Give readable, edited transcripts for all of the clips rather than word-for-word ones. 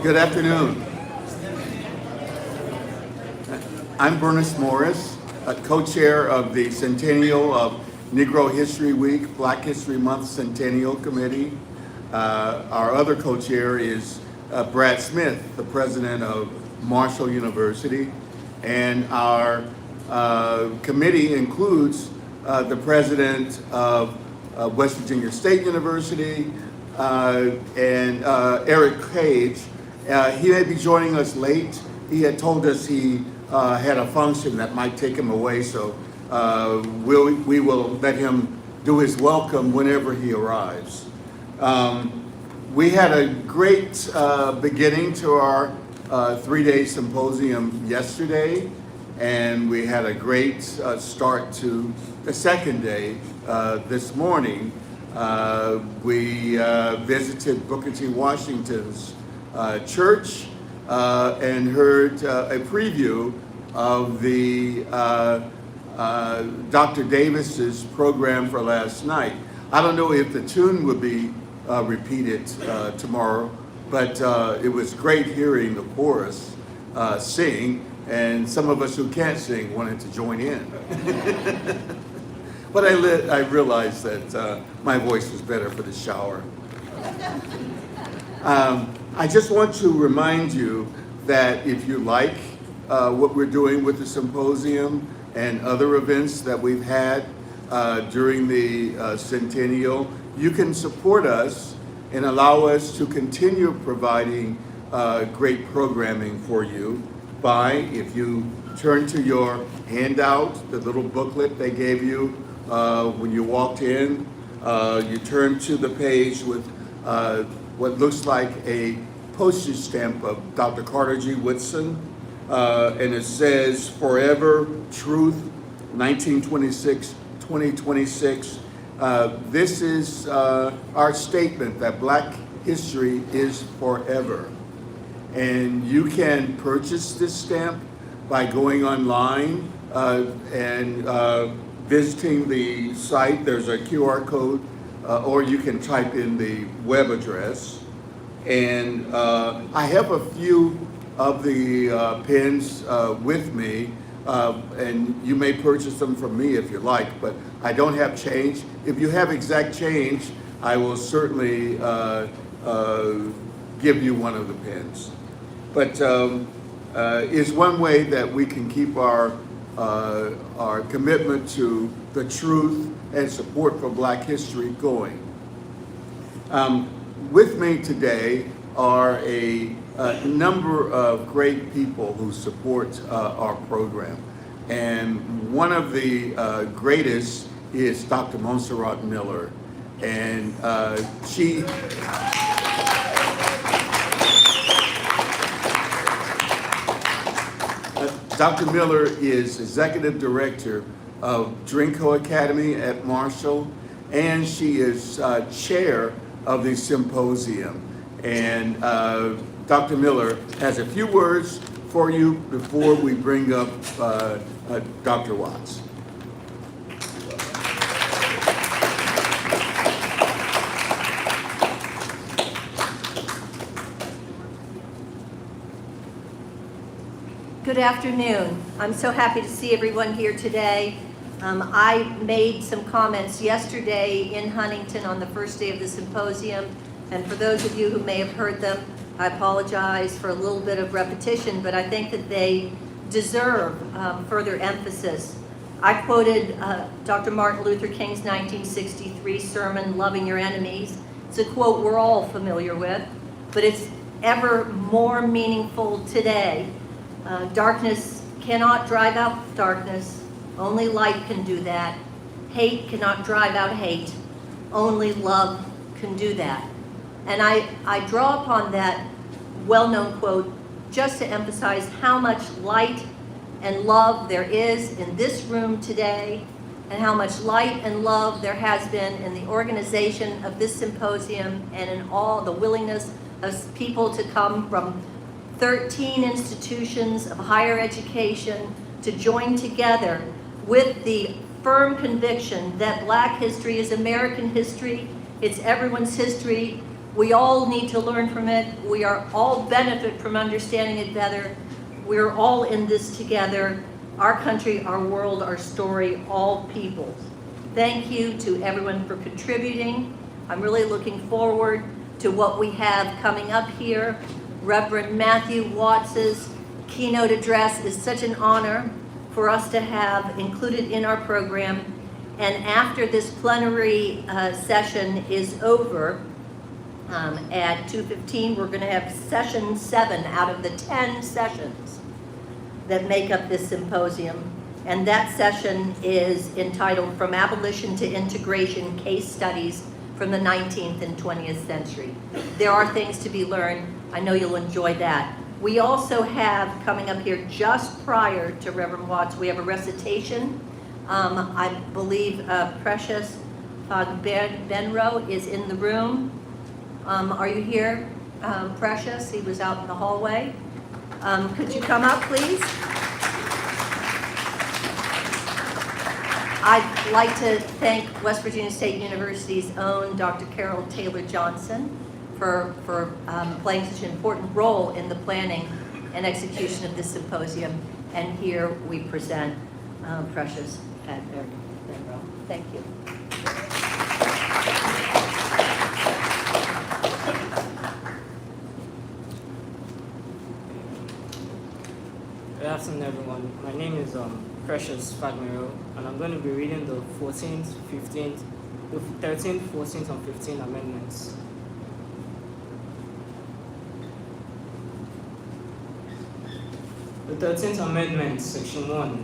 Good afternoon. I'm Bernice Morris, co-chair of the Centennial of Negro History Week, Black History Month Centennial Committee. Our other co-chair is Brad Smith, the president of Marshall University. And our committee includes the president of West Virginia State University, and Eric Cage. He may be joining us late. He had told us he had a function that might take him away, so we will let him do his welcome whenever he arrives. We had a great beginning to our three-day symposium yesterday, and we had a great start to the second day this morning. We visited Booker T. Washington's church and heard a preview of the Dr. Davis's program for last night. I don't know if the tune will be repeated tomorrow, but it was great hearing the chorus sing, and some of us who can't sing wanted to join in. But I realized that my voice was better for the shower. I just want to remind you that if you like what we're doing with the symposium and other events that we've had during the Centennial, you can support us and allow us to continue providing great programming for you by, if you turn to your handout, the little booklet they gave you when you walked in, you turn to the page with what looks like a postage stamp of Dr. Carter G. Woodson, and it says, "Forever Truth, 1926-2026. This is our statement that Black history is forever. And you can purchase this stamp by going online and visiting the site. There's a QR code, or you can type in the web address. And I have a few of the pins with me, and you may purchase them from me if you like, but I don't have change. If you have exact change, I will certainly give you one of the pins. But it's one way that we can keep our commitment to the truth and support for Black history going. With me today are a number of great people who support our program. And one of the greatest is Dr. Montserrat Miller. And she... Dr. Miller is Executive Director of Drinko Academy at Marshall, and she is Chair of the Symposium. And Dr. Miller has a few words for you before we bring up Dr. Watts. Good afternoon. I'm so happy to see everyone here today. I made some comments yesterday in Huntington on the first day of the symposium, and for those of you who may have heard them, I apologize for a little bit of repetition, but I think that they deserve further emphasis. I quoted Dr. Martin Luther King's 1963 sermon, "Loving Your Enemies." It's a quote we're all familiar with, but it's ever more meaningful today. Darkness cannot drive out darkness. Only light can do that. Hate cannot drive out hate. Only love can do that. And I draw upon that well-known quote just to emphasize how much light and love there is in this room today, and how much light and love there has been in the organization of this symposium and in all the willingness of people to come from 13 institutions of higher education to join together with the firm conviction that Black history is American history, it's everyone's history, We all need to learn from it. We are all benefit from understanding it better. We're all in this together. Our country, our world, our story, all peoples. Thank you to everyone for contributing. I'm really looking forward to what we have coming up here. Reverend Matthew Watts's keynote address is such an honor for us to have included in our program. And after this plenary session is over, at 2:15, we're going to have session 7 out of the 10 sessions that make up this symposium. And that session is entitled From Abolition to Integration, Case Studies from the 19th and 20th Century. There are things to be learned. I know you'll enjoy that. We also have coming up here just prior to Reverend Watts, we have a recitation. I believe Precious Benro is in the room. Are you here, Precious? He was out in the hallway. Could you come up, please? I'd like to thank West Virginia State University's own Dr. Carol Taylor Johnson for playing such an important role in the planning and execution of this symposium. And here we present Precious Benro. Thank you. Good afternoon, everyone. My name is Precious Fagmero, and I'm going to be reading the 13th, 14th, and 15th amendments. The 13th Amendment, Section 1.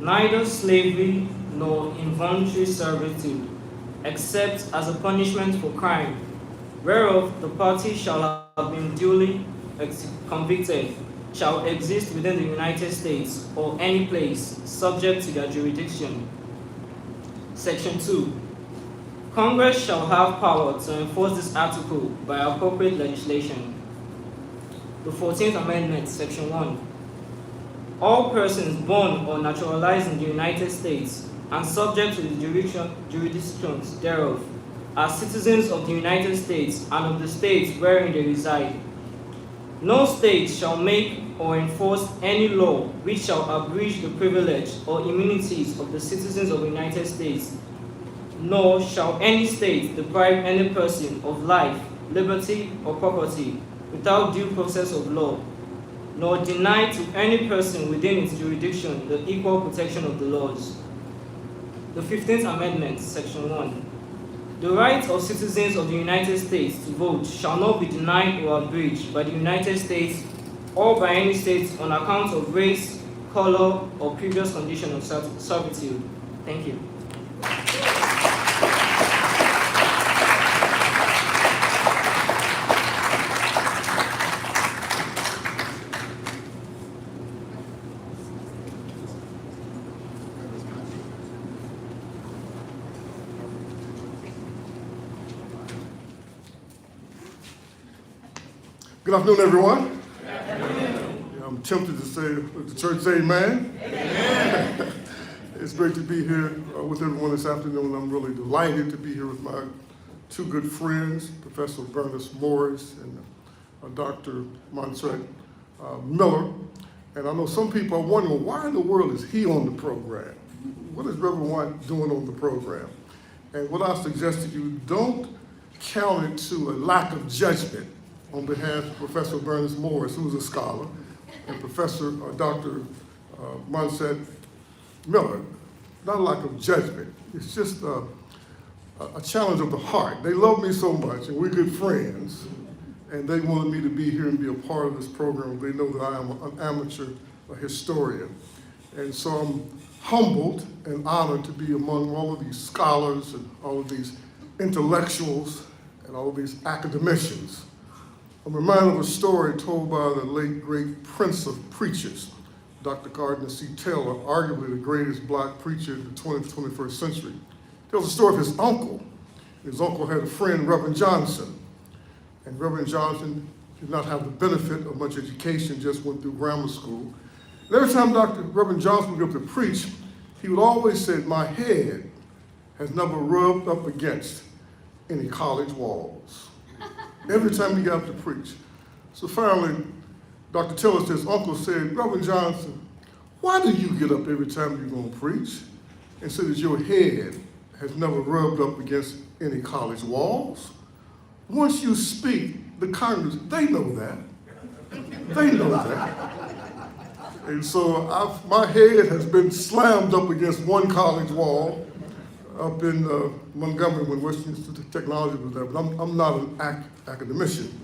Neither slavery nor involuntary servitude, except as a punishment for crime, whereof the party shall have been duly convicted, shall exist within the United States or any place subject to their jurisdiction. Section 2. Congress shall have power to enforce this article by appropriate legislation. The 14th Amendment, Section 1. All persons born or naturalized in the United States and subject to the jurisdictions thereof are citizens of the United States and of the states wherein they reside. No state shall make or enforce any law which shall abridge the privilege or immunities of the citizens of the United States, nor shall any state deprive any person of life, liberty, or property without due process of law, nor deny to any person within its jurisdiction the equal protection of the laws. The 15th Amendment, Section 1. The right of citizens of the United States to vote shall not be denied or abridged by the United States or by any state on account of race, color, or previous condition of servitude. Thank you. Good afternoon, everyone. Good afternoon. Yeah, I'm tempted to say, let the church say amen. Amen. It's great to be here with everyone this afternoon. I'm really delighted to be here with my two good friends, Professor Bernice Morris and Dr. Monset Miller. And I know some people are wondering, why in the world is he on the program? What is Reverend White doing on the program? And what I suggest to you, don't count it to a lack of judgment on behalf of Professor Bernice Morris, who's a scholar, and Professor Dr. Monset Miller. Not a lack of judgment. It's just a challenge of the heart. They love me so much, and we're good friends, and they wanted me to be here and be a part of this program. They know that I am an amateur historian. And so I'm humbled and honored to be among all of these scholars and all of these intellectuals and all of these academicians. I'm reminded of a story told by the late, great prince of preachers, Dr. Gardner C. Taylor, arguably the greatest black preacher in the 20th, 21st century. He tells the story of his uncle. His uncle had a friend, Reverend Johnson. And Reverend Johnson did not have the benefit of much education, just went through grammar school. And every time Reverend Johnson would go up to preach, he would always say, my head has never rubbed up against any college walls. every time he got up to preach. So finally, Dr. Tiller says, Uncle said, Reverend Johnson, why do you get up every time you're going to preach? And said that your head has never rubbed up against any college walls. Once you speak, the Congress, they know that. They know that. And so my head has been slammed up against one college wall up in Montgomery when Western Institute of Technology was there. But I'm not an academician,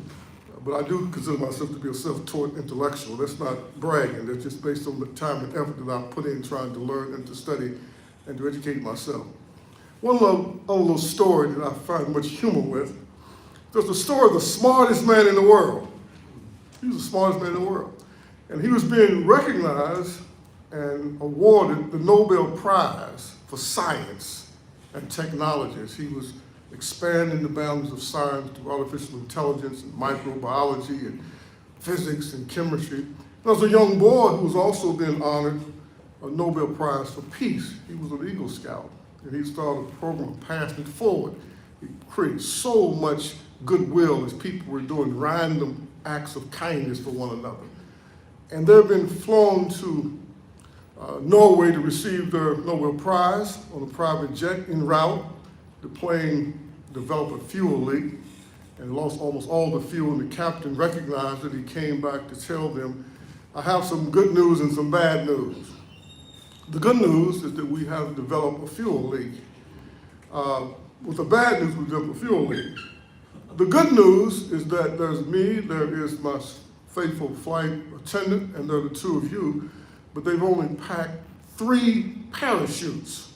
but I do consider myself to be a self-taught intellectual. That's not bragging. That's just based on the time and effort that I put in trying to learn and to study and to educate myself. One little story that I find much humor with. There's the story of the smartest man in the world. He was the smartest man in the world. And he was being recognized and awarded the Nobel Prize for science and technology as he was expanding the boundaries of science through artificial intelligence and microbiology and physics and chemistry. There was a young boy who was also being honored a Nobel Prize for peace. He was an Eagle Scout, and he started a program Passing It Forward. He created so much goodwill as people were doing random acts of kindness for one another. And they've been flown to Norway to receive their Nobel Prize on a private jet. En route, the plane developed a fuel leak and lost almost all the fuel, and the captain recognized it. He came back to tell them, I have some good news and some bad news. The good news is that we have developed a fuel leak. With the bad news, we developed a fuel leak. The good news is that there's me, there is my faithful flight attendant, and there are the two of you, but they've only packed 3 parachutes.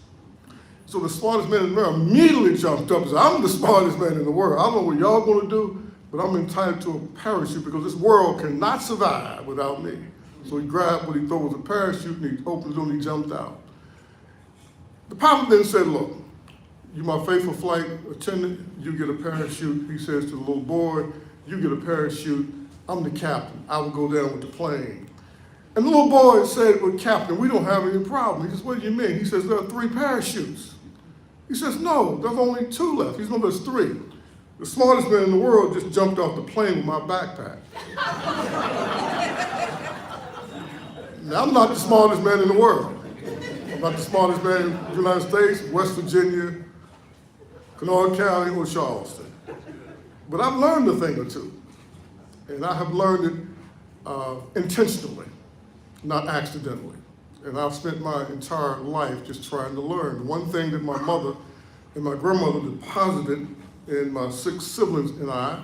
So the smartest man in the world immediately jumped up and said, I'm the smartest man in the world. I don't know what y'all gonna do, but I'm entitled to a parachute because this world cannot survive without me. So he grabbed what he thought was a parachute and he opened it and he jumped out. The pilot then said, look, you my faithful flight attendant, you get a parachute. He says to the little boy, you get a parachute, I'm the captain, I will go down with the plane. And the little boy said, well, Captain, we don't have any problem. He says, what do you mean? He says, there are 3 parachutes. He says, no, there's only 2 left. He says, no, there's 3. The smartest man in the world just jumped off the plane with my backpack. Now, I'm not the smartest man in the world. I'm not the smartest man in the United States, West Virginia, Kanawha County, or Charleston. But I've learned a thing or two. And I have learned it intentionally, not accidentally. And I've spent my entire life just trying to learn. One thing that my mother and my grandmother deposited in my 6 siblings and I,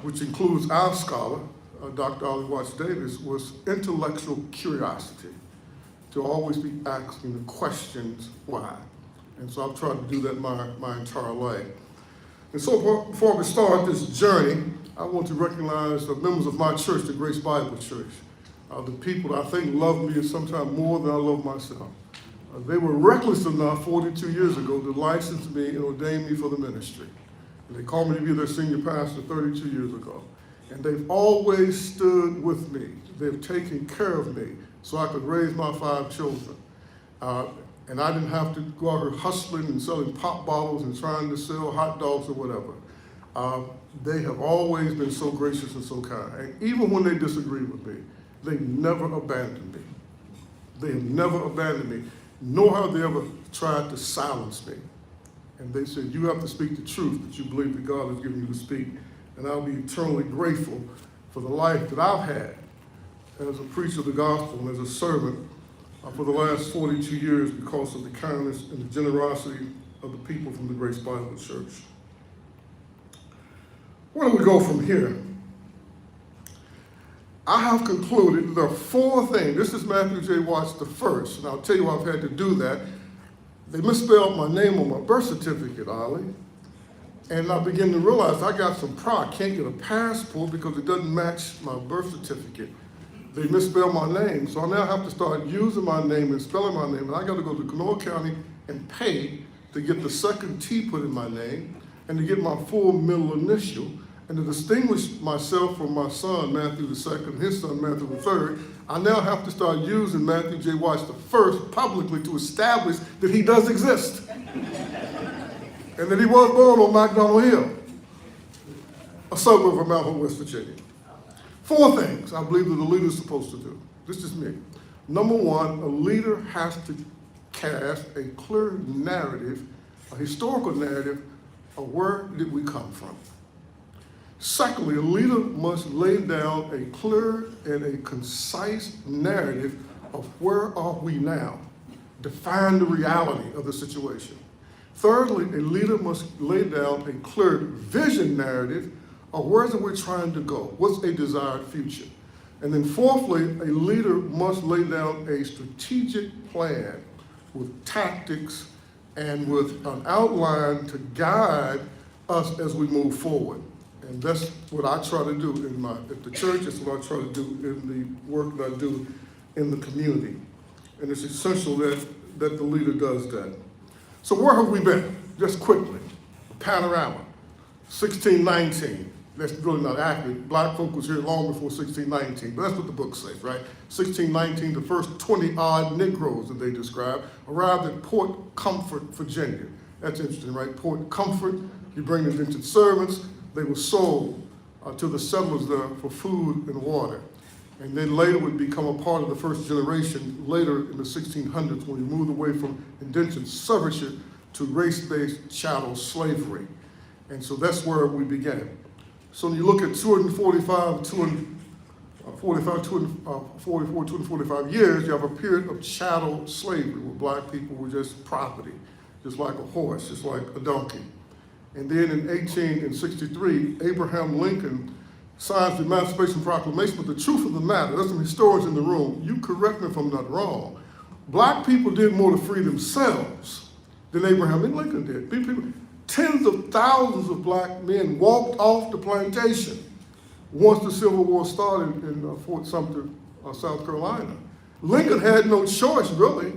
which includes our scholar, Dr. Ollie Watts Davis, was intellectual curiosity, to always be asking the questions why. And so I've tried to do that my entire life. And so before we start this journey, I want to recognize the members of my church, the Grace Bible Church, the people that I think love me sometimes more than I love myself. They were reckless enough 42 years ago to license me and ordain me for the ministry. And they called me to be their senior pastor 32 years ago. And they've always stood with me. They've taken care of me so I could raise my 5 children. And I didn't have to go out here hustling and selling pop bottles and trying to sell hot dogs or whatever. They have always been so gracious and so kind. And even when they disagree with me, they never abandoned me. They have never abandoned me, nor have they ever tried to silence me. And they said, you have to speak the truth that you believe that God has given you to speak. And I'll be eternally grateful for the life that I've had as a preacher of the gospel and as a servant for the last 42 years because of the kindness and the generosity of the people from the Grace Bible Church. Where do we go from here? I have concluded there are 4 things. This is Matthew J. Watts the first, and I'll tell you why I've had to do that. They misspelled my name on my birth certificate, Ollie, and I began to realize I got some pride. I can't get a passport because it doesn't match my birth certificate. They misspelled my name, so I now have to start using my name and spelling my name, and I got to go to Kanawha County and pay to get the second T put in my name and to get my full middle initial. And to distinguish myself from my son, Matthew II, and his son, Matthew III, I now have to start using Matthew J. Watts I publicly to establish that he does exist. And that he was born on McDonald Hill. a suburb of Mount Hope, West Virginia. 4 things I believe that a leader is supposed to do. This is me. Number 1, a leader has to cast a clear narrative, a historical narrative of where did we come from. Secondly, a leader must lay down a clear and a concise narrative of where are we now. Define the reality of the situation. Thirdly, a leader must lay down a clear vision narrative of where is it we're trying to go, what's a desired future. And then fourthly, a leader must lay down a strategic plan with tactics and with an outline to guide us as we move forward. And that's what I try to do at the church. It's what I try to do in the work that I do in the community. And it's essential that the leader does that. So where have we been? Just quickly, panorama, 1619. That's really not accurate. Black folk was here long before 1619, but that's what the book says, right? 1619, the first 20-odd Negroes that they describe arrived at Port Comfort, Virginia. That's interesting, right? Port Comfort, you bring indentured servants. They were sold to the settlers there for food and water. And then later would become a part of the first generation later in the 1600s when we moved away from indentured servitude to race-based chattel slavery. And so that's where we began. So when you look at 245 years, you have a period of chattel slavery where black people were just property, just like a horse, just like a donkey. And then in 1863, Abraham Lincoln signs the Emancipation Proclamation, but the truth of the matter, there's some historians in the room, you correct me if I'm not wrong, black people did more to free themselves than Abraham Lincoln did. People, tens of thousands of black men walked off the plantation once the Civil War started in Fort Sumter, South Carolina. Lincoln had no choice, really.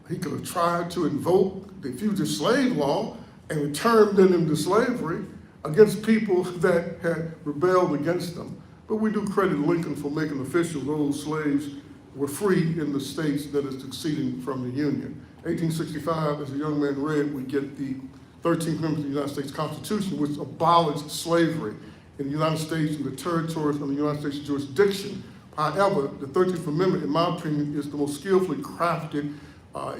He could have tried to invoke the fugitive slave law and return them into slavery against people that had rebelled against them. But we do credit Lincoln for making official those slaves were free in the states that is succeeding from the Union. 1865, as a young man read, we get the 13th Amendment of the United States Constitution, which abolished slavery in the United States and the territories of the United States jurisdiction. However, the 13th Amendment, in my opinion, is the most skillfully crafted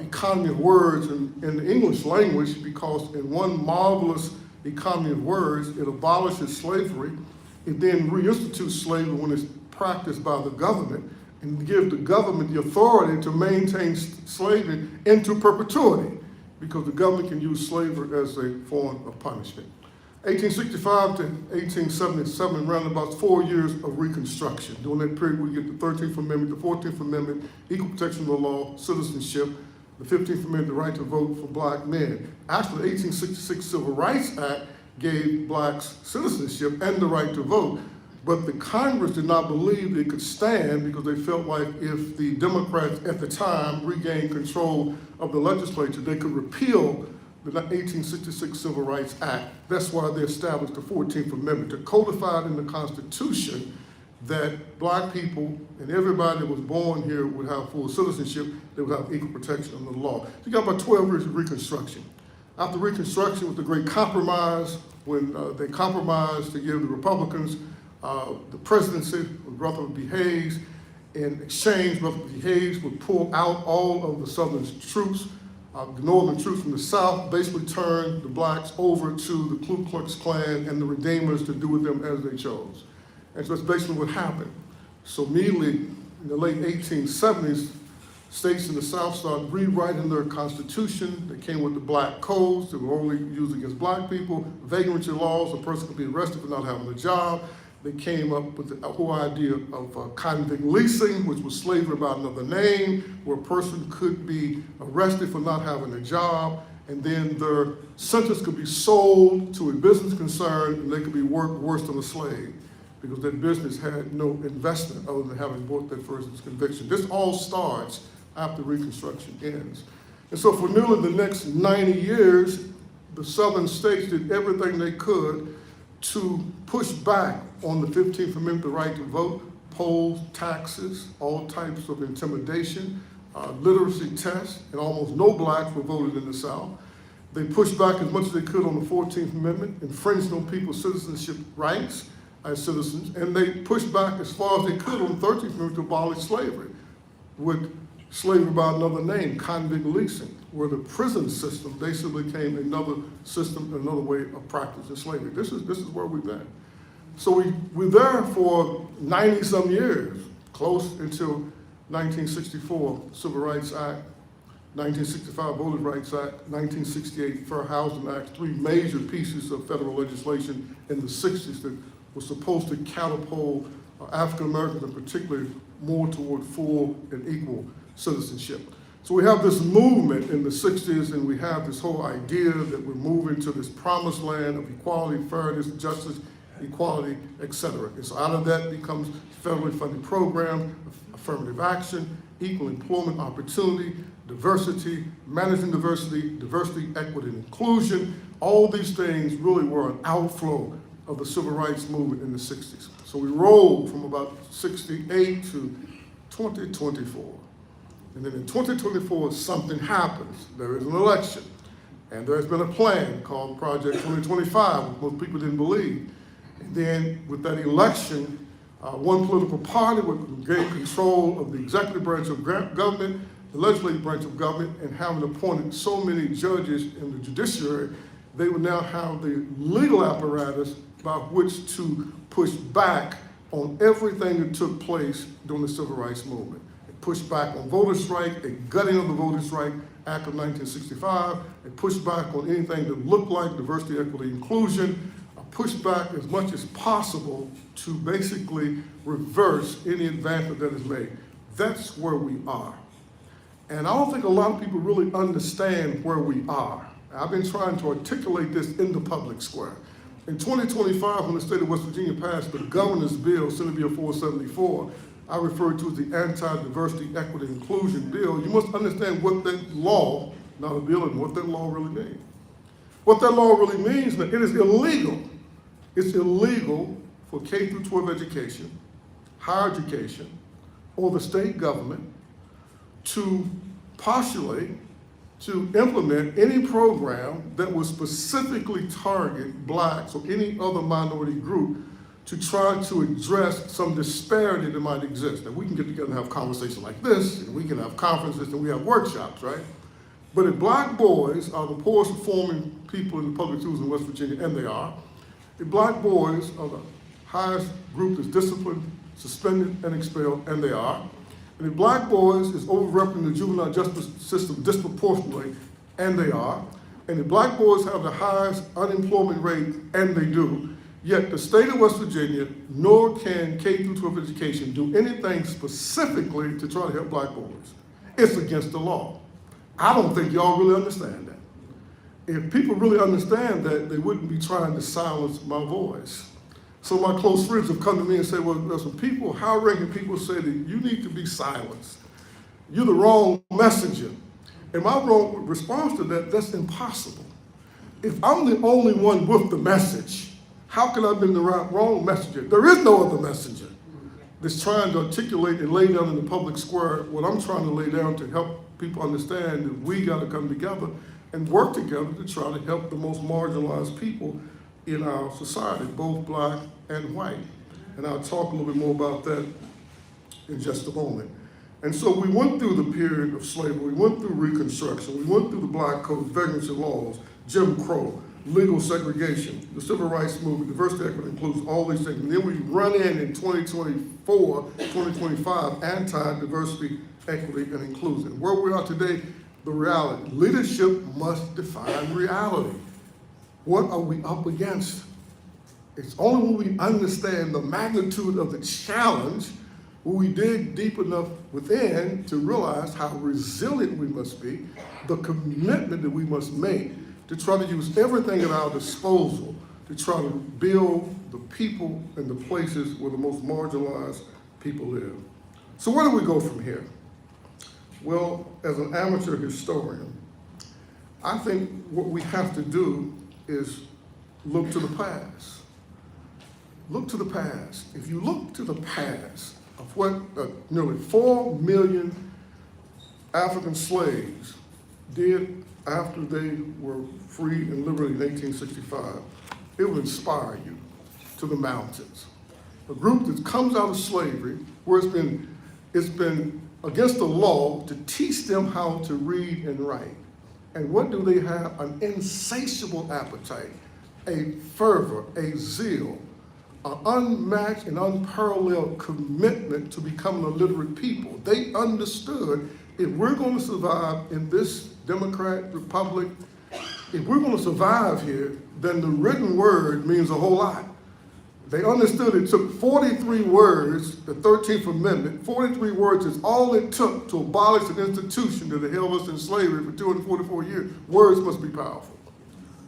economy of words in the English language, because in one marvelous economy of words, it abolishes slavery, it then reinstitutes slavery when it's practiced by the government, and gives the government the authority to maintain slavery into perpetuity, because the government can use slavery as a form of punishment. 1865 to 1877, around about 4 years of Reconstruction. During that period, we get the 13th Amendment, the 14th Amendment, equal protection of the law, citizenship, the 15th Amendment, the right to vote for black men. Actually, the 1866 Civil Rights Act gave blacks citizenship and the right to vote, but the Congress did not believe it could stand because they felt like if the Democrats at the time regained control of the legislature, they could repeal the 1866 Civil Rights Act. That's why they established the 14th Amendment, to codify in the Constitution that black people and everybody that was born here would have full citizenship, they would have equal protection under the law. So you got about 12 years of Reconstruction. After Reconstruction was the Great Compromise, when they compromised to give the Republicans the presidency with Rutherford B. Hayes. In exchange, Rutherford B. Hayes would pull out all of the Southern troops. The Northern troops from the South basically turned the blacks over to the Ku Klux Klan and the Redeemers to do with them as they chose. And so that's basically what happened. So immediately in the late 1870s, states in the South started rewriting their constitution. They came with the black codes that were only used against black people, vagrancy laws, a person could be arrested for not having a job. They came up with the whole idea of convict leasing, which was slavery by another name, where a person could be arrested for not having a job, and then their sentence could be sold to a business concern, and they could be worked worse than a slave, because that business had no investment other than having bought that person's conviction. This all starts after Reconstruction ends. And so for nearly the next 90 years, the Southern states did everything they could to push back on the 15th Amendment, the right to vote, polls, taxes, all types of intimidation, literacy tests, and almost no blacks were voted in the South. They pushed back as much as they could on the 14th Amendment, infringed on people's citizenship rights. as citizens, and they pushed back as far as they could on the 13th Amendment to abolish slavery, with slavery by another name, convict leasing, where the prison system basically became another system, another way of practicing slavery. This is where we've been. So we're there for 90-some years, close until 1964 Civil Rights Act, 1965 Voting Rights Act, 1968 Fair Housing Act, three major pieces of federal legislation in the 60s that were supposed to catapult African Americans in particular more toward full and equal citizenship. So we have this movement in the 60s, and we have this whole idea that we're moving to this promised land of equality, fairness, justice, equality, etc. And so out of that becomes federally funded programs, affirmative action, equal employment opportunity, diversity, managing diversity, equity, and inclusion. All these things really were an outflow of the civil rights movement in the 60s. So we rolled from about 68 to 2024. And then in 2024, something happens. There is an election. And there's been a plan called Project 2025, which most people didn't believe. And then with that election, one political party would gain control of the executive branch of government, the legislative branch of government, and having appointed so many judges in the judiciary, they would now have the legal apparatus by which to push back on everything that took place during the Civil Rights Movement. It pushed back on voters' rights, a gutting of the Voters' Rights Act of 1965. It pushed back on anything that looked like diversity, equity, inclusion. Pushed back as much as possible to basically reverse any advancement that is made. That's where we are. And I don't think a lot of people really understand where we are. I've been trying to articulate this in the public square. In 2025, when the state of West Virginia passed the governor's bill, Senate Bill 474, I refer to as the Anti-Diversity, Equity, Inclusion Bill. You must understand what that law, not a bill, and what that law really means. What that law really means is that it is illegal. It's illegal for K through 12 education, higher education, or the state government to postulate, to implement any program that would specifically target blacks or any other minority group to try to address some disparity that might exist. Now, we can get together and have conversations like this, and we can have conferences, and we have workshops, right? But if black boys are the poorest performing people in the public schools in West Virginia, and they are, if black boys are the highest group that's disciplined, suspended, and expelled, and they are, and if black boys is overrepresented in the juvenile justice system disproportionately, and they are, and if black boys have the highest unemployment rate, and they do, yet the state of West Virginia, nor can K through 12 education do anything specifically to try to help black boys. It's against the law. I don't think y'all really understand that. If people really understand that, they wouldn't be trying to silence my voice. So my close friends have come to me and say, well, there's some people, high-ranking people say that you need to be silenced. You're the wrong messenger. And my wrong response to that, that's impossible. If I'm the only one with the message, how can I have been the wrong messenger? There is no other messenger that's trying to articulate and lay down in the public square what I'm trying to lay down to help people understand that we got to come together and work together to try to help the most marginalized people in our society, both black and white. And I'll talk a little bit more about that in just a moment. And so we went through the period of slavery, we went through Reconstruction, we went through the Black Code, vagrancy laws, Jim Crow, legal segregation, the Civil Rights Movement, diversity, equity, includes all these things. And then we run in 2024, 2025, anti-diversity, equity, and inclusion. Where we are today, the reality. Leadership must define reality. What are we up against? It's only when we understand the magnitude of the challenge when we dig deep enough within to realize how resilient we must be, the commitment that we must make to try to use everything at our disposal to try to build the people and the places where the most marginalized people live. So where do we go from here? Well, as an amateur historian, I think what we have to do is look to the past. Look to the past. If you look to the past of what nearly 4 million African slaves did after they were free and liberated in 1865, it will inspire you to the mountains. A group that comes out of slavery where it's been against the law to teach them how to read and write. And what do they have? An insatiable appetite, a fervor, a zeal, an unmatched and unparalleled commitment to becoming a literate people. They understood if we're going to survive in this democratic republic, if we're going to survive here, then the written word means a whole lot. They understood it took 43 words, the 13th Amendment, 43 words is all it took to abolish an institution that had held us in slavery for 244 years. Words must be powerful.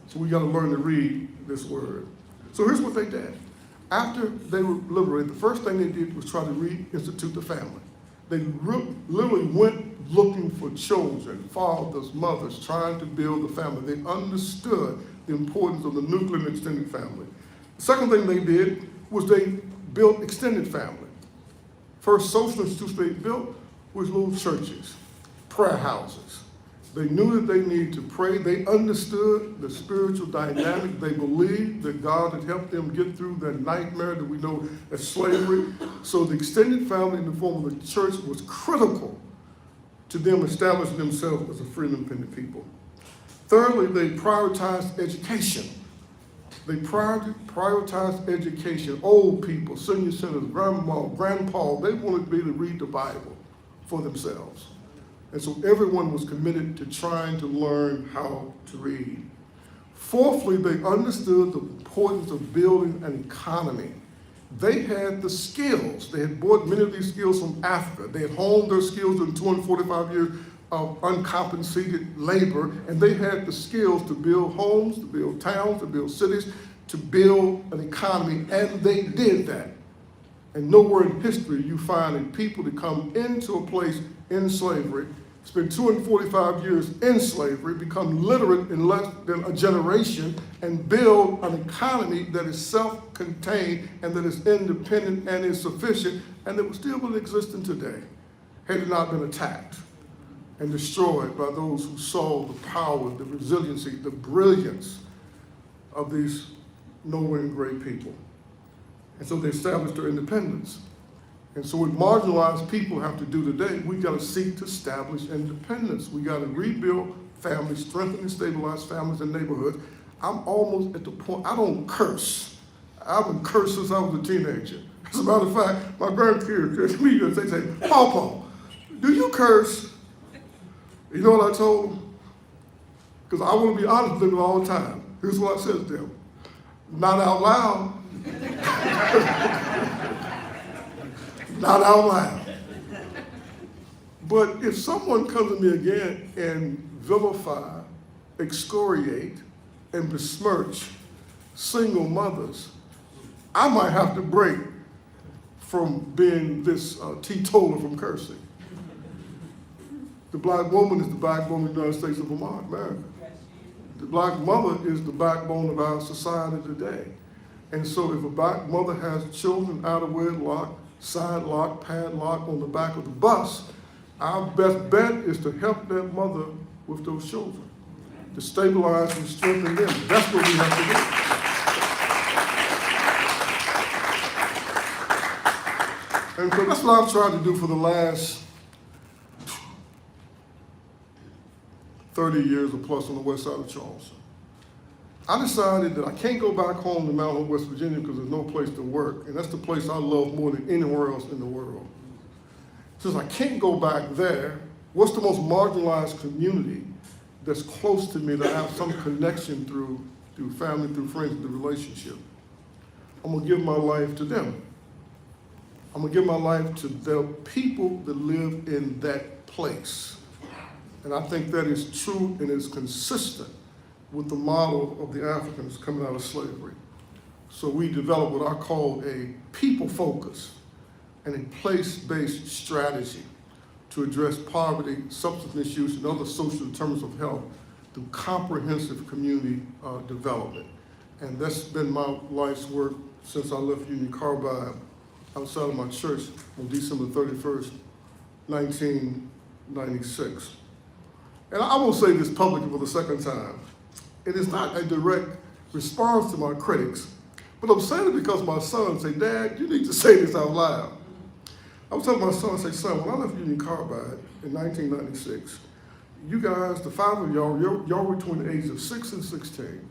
So we got to learn to read this word. So here's what they did. After they were liberated, the first thing they did was try to reinstitute the family. They literally went looking for children, fathers, mothers, trying to build a family. They understood the importance of the nuclear and extended family. The second thing they did was they built extended family. First social institution they built was little churches, prayer houses. They knew that they needed to pray. They understood the spiritual dynamic. They believed that God had helped them get through that nightmare that we know as slavery. So the extended family in the form of the church was critical to them establishing themselves as a free and independent people. Thirdly, they prioritized education. They prioritized education. Old people, senior citizens, grandma, grandpa, they wanted to be able to read the Bible for themselves. And so everyone was committed to trying to learn how to read. Fourthly, they understood the importance of building an economy. They had the skills. They had brought many of these skills from Africa. They had honed their skills in 245 years of uncompensated labor, and they had the skills to build homes, to build towns, to build cities, to build an economy, and they did that. And nowhere in history you find a people that come into a place in slavery, spend 245 years in slavery, become literate in less than a generation, and build an economy that is self-contained and that is independent and is sufficient, and that would still be existing today had it not been attacked and destroyed by those who saw the power, the resiliency, the brilliance of these noble and great people. And so they established their independence. And so what marginalized people have to do today, we got to seek to establish independence. We got to rebuild families, strengthen and stabilize families and neighborhoods. I'm almost at the point, I don't curse. I've been cursed since I was a teenager. As a matter of fact, my grandkids, they say, Papa, do you curse? You know what I told them? Because I want to be honest with them all the time. Here's what I said to them. Not out loud. Not out loud. But if someone comes to me again and vilify, excoriate, and besmirch single mothers, I might have to break from being this teetotaler from cursing. The black woman is the backbone of the United States of America. The black mother is the backbone of our society today. And so if a black mother has children out of wedlock, side lock, padlock on the back of the bus, our best bet is to help that mother with those children, to stabilize and strengthen them. That's what we have to do. And so that's what I've tried to do for the last 30 years or plus on the west side of Charleston. I decided that I can't go back home to Mount Hope, West Virginia, because there's no place to work, and that's the place I love more than anywhere else in the world. Since I can't go back there, what's the most marginalized community that's close to me that I have some connection through family, through friends, through relationship? I'm gonna give my life to them. I'm gonna give my life to the people that live in that place. And I think that is true and is consistent with the model of the Africans coming out of slavery. So we developed what I call a people focus and a place-based strategy to address poverty, substance misuse, and other social determinants of health through comprehensive community development. And that's been my life's work since I left Union Carbide outside of my church on December 31st, 1996. And I will say this publicly for the second time. It is not a direct response to my critics, But I'm saying it because my son said, Dad, you need to say this out loud. I was telling my son, I said, son, when I left Union Carbide in 1996, you guys, the 5 of y'all were between the ages of 6 and 16.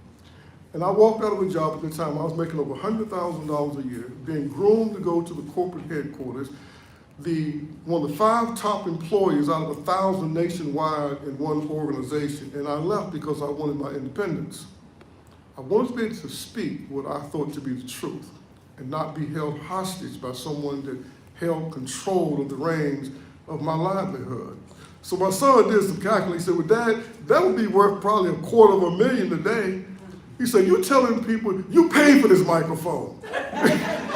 And I walked out of a job at the time, I was making over $100,000 a year, being groomed to go to the corporate headquarters, one of the 5 top employees out of 1,000 nationwide in one organization. And I left because I wanted my independence. I wanted to be able to speak what I thought to be the truth and not be held hostage by someone that held control of the reins of my livelihood. So my son did some calculating. He said, well, Dad, that would be worth probably $250,000 today. He said, you telling people, you paid for this microphone.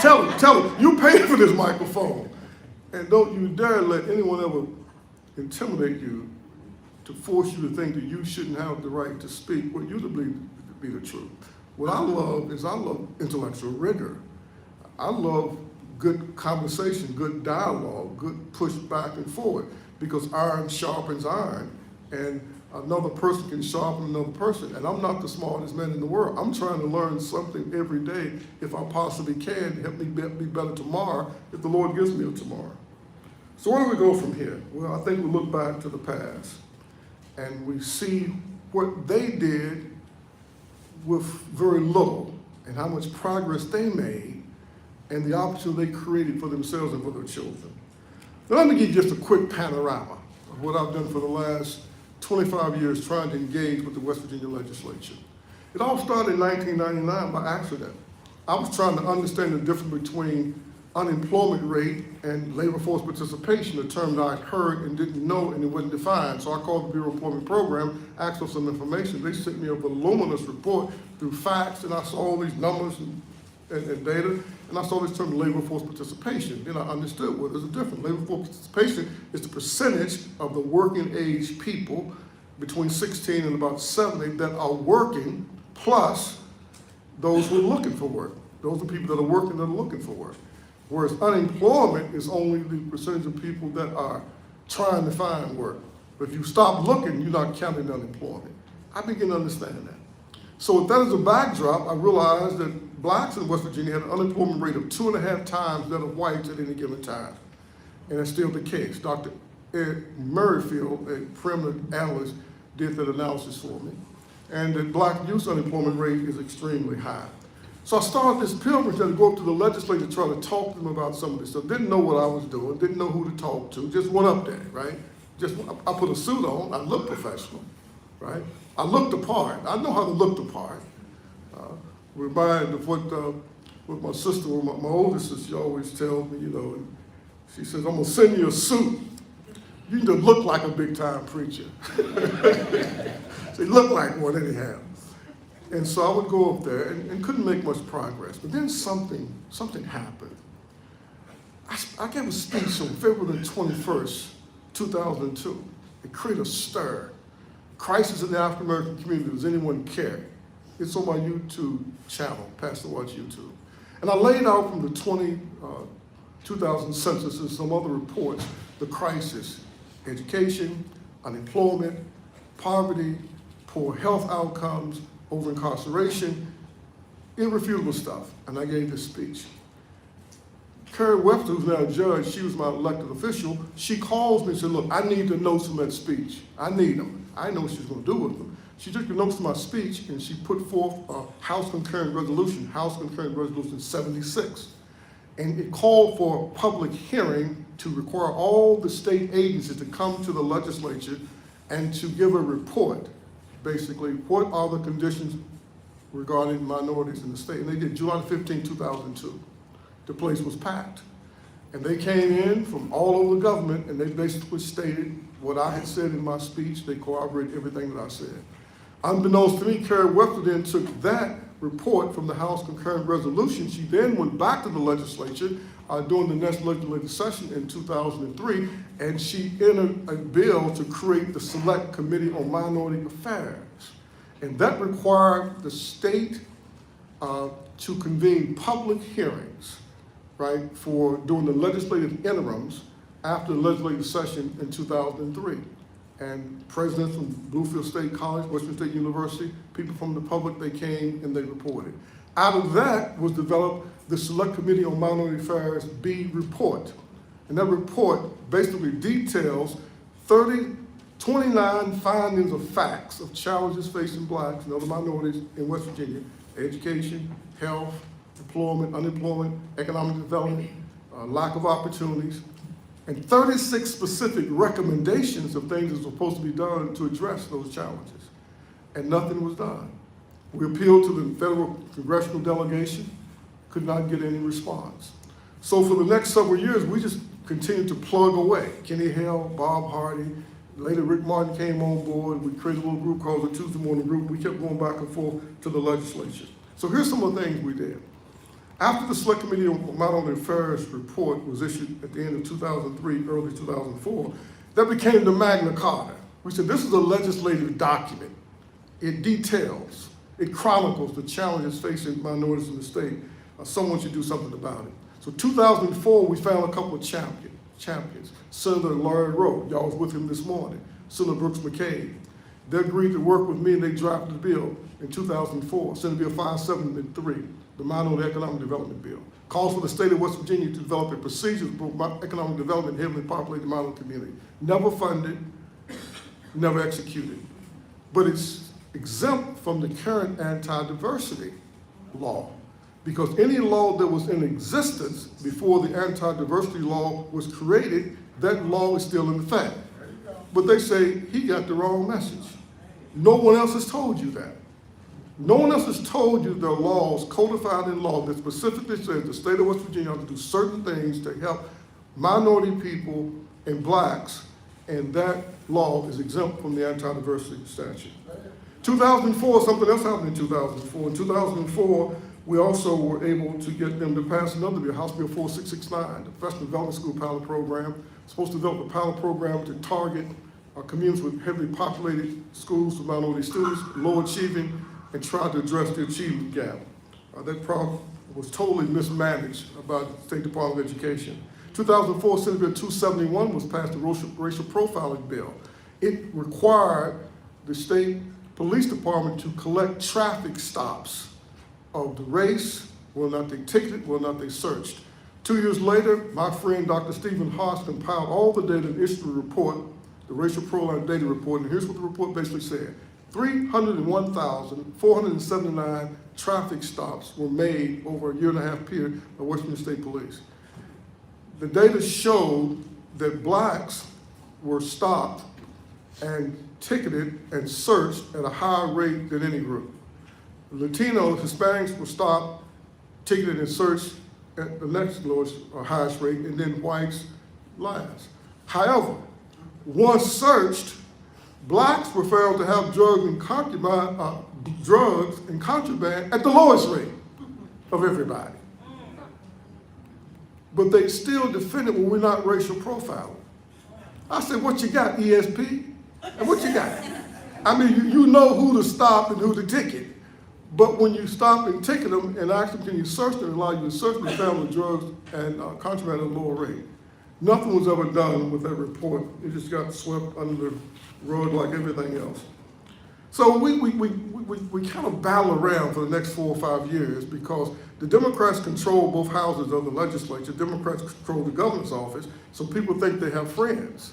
tell them, you paid for this microphone. And don't you dare let anyone ever intimidate you to force you to think that you shouldn't have the right to speak what you believe to be the truth. What I love intellectual rigor. I love good conversation, good dialogue, good push back and forward, because iron sharpens iron, and another person can sharpen another person. And I'm not the smartest man in the world. I'm trying to learn something every day, if I possibly can, to help me be better tomorrow, if the Lord gives me a tomorrow. So where do we go from here? Well, I think we look back to the past, and we see what they did with very little, and how much progress they made, and the opportunity they created for themselves and for their children. Now let me give you just a quick panorama of what I've done for the last 25 years trying to engage with the West Virginia legislature. It all started in 1999 by accident. I was trying to understand the difference between unemployment rate and labor force participation, a term that I'd heard and didn't know and it wasn't defined. So I called the Bureau of Employment Program, asked for some information. They sent me a voluminous report through fax, and I saw all these numbers and data, and I saw this term labor force participation. Then I understood, well, there's a difference. Labor force participation is the percentage of the working age people between 16 and about 70 that are working, plus those who are looking for work. Those are people that are working that are looking for work. Whereas unemployment is only the percentage of people that are trying to find work. But if you stop looking, you're not counting unemployment. I begin to understand that. So with that as a backdrop, I realized that blacks in West Virginia had an unemployment rate of 2.5 times that of whites at any given time. And that's still the case. Dr. Ed Murrayfield, a preeminent analyst, did that analysis for me. And the black youth unemployment rate is extremely high. So I started this pilgrimage to go up to the legislature to try to talk to them about some of this stuff. Didn't know what I was doing, didn't know who to talk to, just went up there, right? I put a suit on, I looked professional, right? I looked the part, I know how to look the part. Reminded of what my sister, my oldest sister, she always tells me, you know, and she says, I'm gonna send you a suit. You need to look like a big time preacher. So you look like one anyhow. And so I would go up there and couldn't make much progress. But then something happened. I gave a speech on February 21st, 2002. It created a stir. Crisis in the African American community. Does anyone care? It's on my YouTube channel, Pastor Watch YouTube. And I laid out from the 2000 census and some other reports the crisis: education, unemployment, poverty, poor health outcomes, over-incarceration, irrefutable stuff. And I gave this speech. Carrie Webster, who's now a judge, she was my elected official, she calls me and said, look, I need the notes from that speech. I need them. I know what she's going to do with them. She took the notes from my speech and she put forth a House Concurrent Resolution 76. And it called for a public hearing to require all the state agencies to come to the legislature and to give a report. Basically, what are the conditions regarding minorities in the state? And they did July 15, 2002. The place was packed. And they came in from all over the government and they basically stated what I had said in my speech. They corroborated everything that I said. Unbeknownst to me, Carrie Webster then took that report from the House Concurrent Resolution. She then went back to the legislature during the next legislative session in 2003, and she entered a bill to create the Select Committee on Minority Affairs. And that required the state to convene public hearings, right, for during the legislative interims after the legislative session in 2003. And presidents from Bluefield State College, Western State University, people from the public, they came and they reported. Out of that was developed the Select Committee on Minority Affairs B report. And that report basically details 29 findings of facts of challenges facing blacks and other minorities in West Virginia: education, health, employment, unemployment, economic development, lack of opportunities, and 36 specific recommendations of things that were supposed to be done to address those challenges. And nothing was done. We appealed to the federal congressional delegation, could not get any response. So for the next several years, we just continued to plug away. Kenny Hale, Bob Hardy, later Rick Martin came on board. We created a little group called the Tuesday Morning Group. We kept going back and forth to the legislature. So here's some of the things we did. After the Select Committee on Minority Affairs report was issued at the end of 2003, early 2004, that became the Magna Carta. We said this is a legislative document. It details, it chronicles the challenges facing minorities in the state. Someone should do something about it. So 2004, we found a couple of champions. Senator Larry Rowe, y'all was with him this morning. Senator Brooks McCabe. They agreed to work with me and they drafted the bill in 2004, Senate Bill 573, the Minority Economic Development Bill. Calls for the state of West Virginia to develop a procedure for economic development in heavily populated minority community. Never funded, never executed. But it's exempt from the current anti-diversity law, because any law that was in existence before the anti-diversity law was created, that law is still in effect. But they say he got the wrong message. No one else has told you that. No one else has told you there are laws codified in law that specifically says the state of West Virginia ought to do certain things to help minority people and blacks, and that law is exempt from the anti-diversity statute. 2004, something else happened in 2004. In 2004, we also were able to get them to pass another bill, House Bill 4669, the Professional Development School Pilot Program. Supposed to develop a pilot program to target communities with heavily populated schools for minority students, low achieving, and try to address the achievement gap. That problem was totally mismanaged by the State Department of Education. 2004, Senate Bill 271 was passed, the racial profiling bill. It required the state police department to collect traffic stops of the race, whether or not they ticketed, whether or not they searched. 2 years later, my friend Dr. Stephen Haas compiled all the data and issued a report, the Racial Profiling Data Report, and here's what the report basically said. 301,479 traffic stops were made over a year-and-a-half period by West Virginia State Police. The data showed that blacks were stopped and ticketed and searched at a higher rate than any group. Latinos, Hispanics were stopped, ticketed, and searched at the next lowest or highest rate, and then whites last. However, once searched, blacks were found to have drugs and contraband at the lowest rate of everybody. But they still defended, well, we're not racial profiling. I said, what you got, ESP? And what you got? I mean, you know who to stop and who to ticket. But when you stop and ticket them and ask them, can you search them, allow you to search, they found the drugs and contraband at a lower rate. Nothing was ever done with that report. It just got swept under the rug like everything else. So we kind of battle around for the next 4 or 5 years because the Democrats control both houses of the legislature. Democrats control the governor's office, so people think they have friends.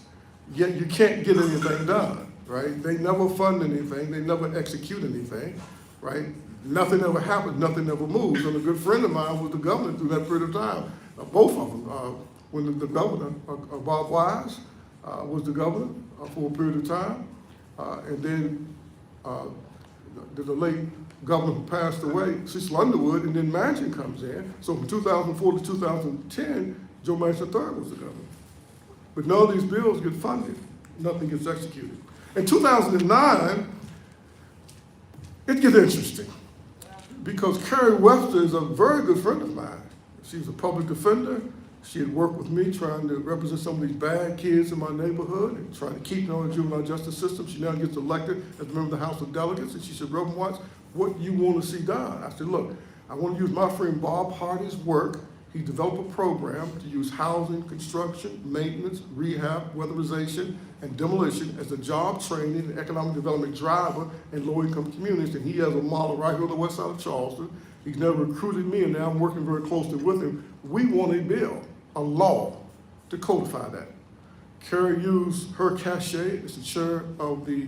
Yet you can't get anything done, right? They never fund anything. They never execute anything, right? Nothing ever happens. Nothing ever moves. And a good friend of mine was the governor through that period of time. Both of them. When the governor, Bob Wise, was the governor for a period of time, and then the late governor who passed away, Cecil Underwood, and then Manchin comes in. So from 2004 to 2010, Joe Manchin III was the governor. But none of these bills get funded. Nothing gets executed. In 2009, it gets interesting because Carrie Webster is a very good friend of mine. She's a public defender. She had worked with me trying to represent some of these bad kids in my neighborhood and trying to keep them on the juvenile justice system. She now gets elected as a member of the House of Delegates, and she said, Reverend Watts, what do you want to see done? I said, look, I want to use my friend Bob Hardy's work. He developed a program to use housing, construction, maintenance, rehab, weatherization, and demolition as a job training and economic development driver in low-income communities. And he has a model right here on the west side of Charleston. He's never recruited me, and now I'm working very closely with him. We want a bill, a law, to codify that. Carrie used her cachet as the chair of the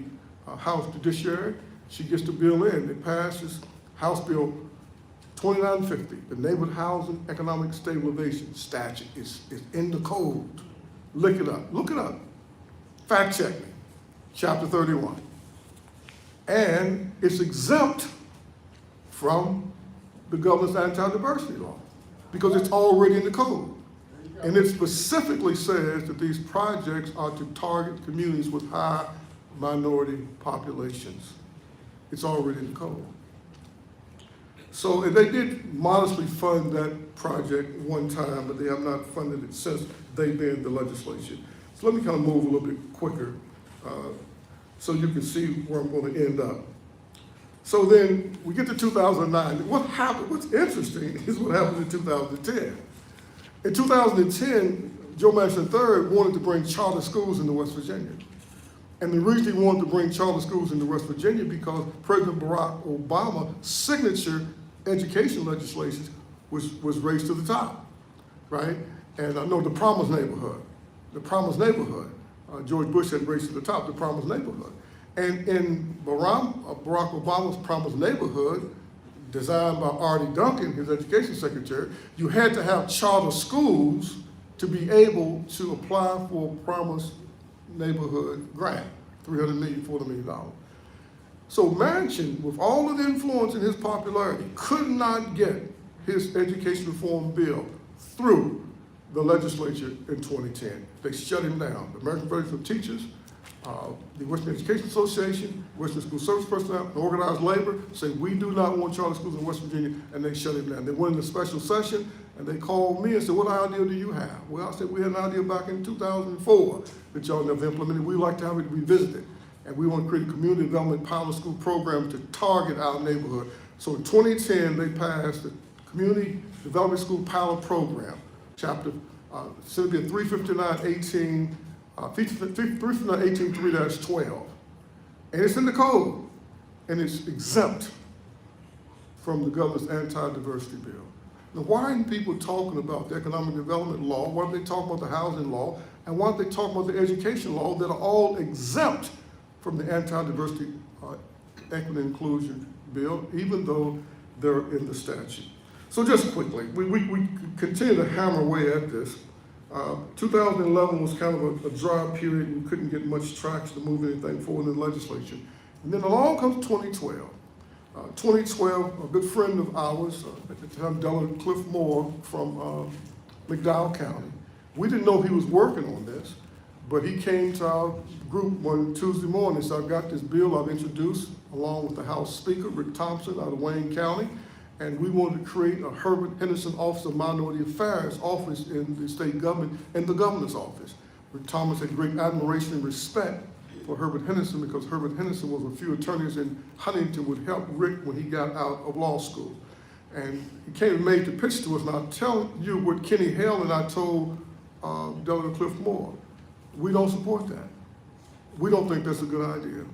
House Judiciary. She gets the bill in. It passes House Bill 2950, the Neighborhood Housing Economic Stabilization Statute. Is in the code. Look it up. Look it up. Fact check me. Chapter 31. And it's exempt from the governor's anti-diversity law because it's already in the code. And it specifically says that these projects are to target communities with high minority populations. It's already in the code. So and they did modestly fund that project one time, but they have not funded it since they've been in the legislature. So let me kind of move a little bit quicker so you can see where I'm going to end up. So then we get to 2009. What happened? What's interesting is what happened in 2010. In 2010, Joe Manchin III wanted to bring charter schools into West Virginia. And the reason he wanted to bring charter schools into West Virginia because President Barack Obama's signature education legislation was raised to the top, right? And I know the Promised Neighborhood, George Bush had raised to the top, the Promised Neighborhood. And in Barack Obama's Promised Neighborhood, designed by Artie Duncan, his education secretary, you had to have charter schools to be able to apply for a Promised Neighborhood grant, $300 million, $40 million. So Manchin, with all of the influence and his popularity, could not get his education reform bill through the legislature in 2010. They shut him down. The American Federation of Teachers, the Western Education Association, Western School Service Personnel, and Organized Labor said, we do not want charter schools in West Virginia, and they shut him down. They went in a special session, and they called me and said, what idea do you have? Well, I said, we had an idea back in 2004 that y'all never implemented. We'd like to have it revisited, and we want to create a community development pilot school program to target our neighborhood. So in 2010, they passed the Community Development School Pilot Program, chapter, should be 359-18, 359-18-3-12. And it's in the code, and it's exempt from the governor's anti-diversity bill. Now, why aren't people talking about the economic development law? Why aren't they talking about the housing law? And why aren't they talking about the education law that are all exempt from the anti-diversity equity and inclusion bill, even though they're in the statute? So just quickly, we continue to hammer away at this. 2011 was kind of a dry period. We couldn't get much traction to move anything forward in the legislature. And then along comes 2012. 2012, a good friend of ours, at the time, Delegate Cliff Moore from McDowell County. We didn't know he was working on this, but he came to our group one Tuesday morning. So I've got this bill I've introduced along with the House Speaker, Rick Thompson, out of Wayne County. And we wanted to create a Herbert Henderson Office of Minority Affairs office in the state government and the governor's office. Rick Thomas had great admiration and respect for Herbert Henderson because Herbert Henderson was a few attorneys in Huntington would help Rick when he got out of law school. And he came and made the pitch to us, and I'll tell you what Kenny Hale and I told Delegate Cliff Moore. We don't support that. We don't think that's a good idea.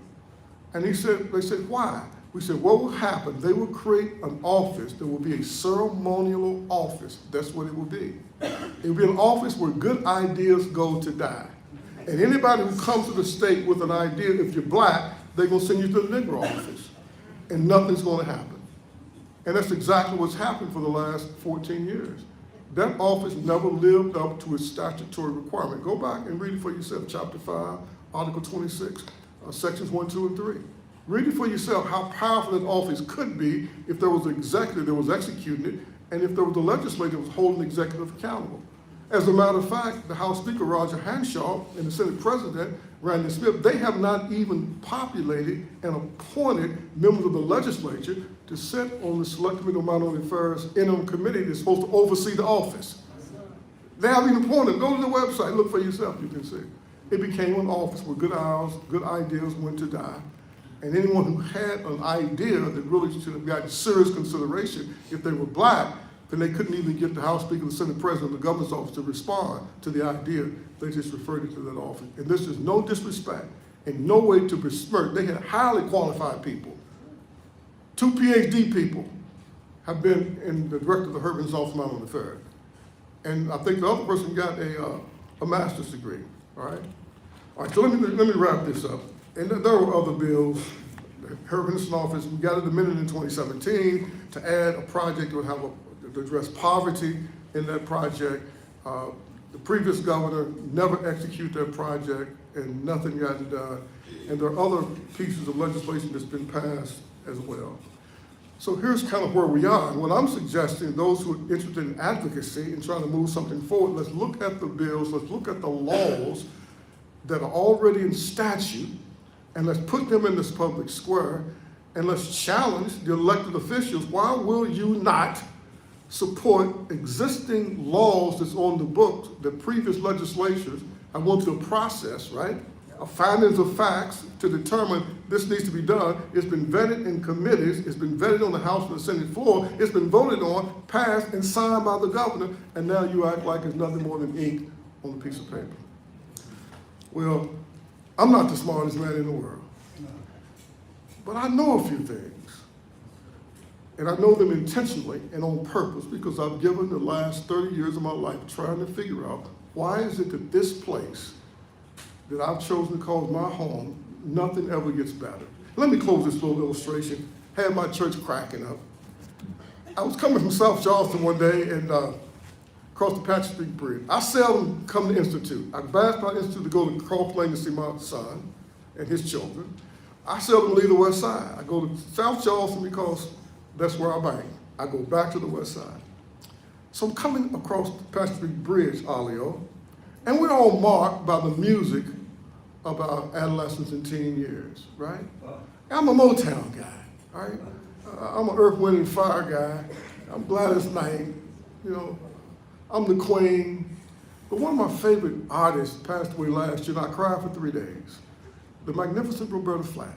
And they said, why? We said, what will happen? They will create an office that will be a ceremonial office. That's what it will be. It will be an office where good ideas go to die. And anybody who comes to the state with an idea, if you're black, they're going to send you to the Negro office. And nothing's going to happen. And that's exactly what's happened for the last 14 years. That office never lived up to its statutory requirement. Go back and read it for yourself, Chapter 5, Article 26, Sections 1, 2, and 3. Read it for yourself how powerful that office could be if there was an executive that was executing it and if there was a legislature that was holding the executive accountable. As a matter of fact, the House Speaker, Roger Hanshaw, and the Senate President, Randy Smith, they have not even populated and appointed members of the legislature to sit on the Select Committee on Minority Affairs interim committee that's supposed to oversee the office. They haven't even appointed. Go to the website, look for yourself, you can see. It became an office where good ideas went to die. And anyone who had an idea that really should have gotten serious consideration, if they were black, then they couldn't even get the House Speaker, the Senate President, the governor's office to respond to the idea. They just referred it to that office. And this is no disrespect, in no way to besmirch. They had highly qualified people, 2 PhD people, have been in the director of the Herb and Zoff Mine on the Third. And I think the other person got a master's degree, all right? All right, so let me wrap this up. And there were other bills. The Herb Henderson office, we got it amended in 2017 to add a project that would have to address poverty in that project. The previous governor never executed that project and nothing got done. And there are other pieces of legislation that's been passed as well. So here's kind of where we are. And what I'm suggesting, those who are interested in advocacy and trying to move something forward, let's look at the bills, let's look at the laws that are already in statute, and let's put them in this public square, and let's challenge the elected officials. Why will you not support existing laws that's on the books that previous legislatures have went through a process, right? Findings of facts to determine this needs to be done. It's been vetted in committees, it's been vetted on the House and the Senate floor, it's been voted on, passed, and signed by the governor, and now you act like it's nothing more than ink on a piece of paper. Well, I'm not the smartest man in the world, but I know a few things, and I know them intentionally and on purpose because I've given the last 30 years of my life trying to figure out why is it that this place that I've chosen to call my home, nothing ever gets better. Let me close this little illustration. Had my church cracking up. I was coming from South Charleston one day and across the Patrick Street Bridge. I seldom come to Institute. I passed by Institute to go to Croft Lane to see my son and his children. I seldom leave the West Side. I go to South Charleston because that's where I bang. I go back to the West Side. So I'm coming across the Patrick Street Bridge, Alio, and we're all marked by the music of our adolescence and teen years, right? I'm a Motown guy, all right? I'm an Earth, Wind, and Fire guy. I'm Gladys Knight, you know. I'm the Queen. But one of my favorite artists passed away last year, and I cried for 3 days. The magnificent Roberta Flack.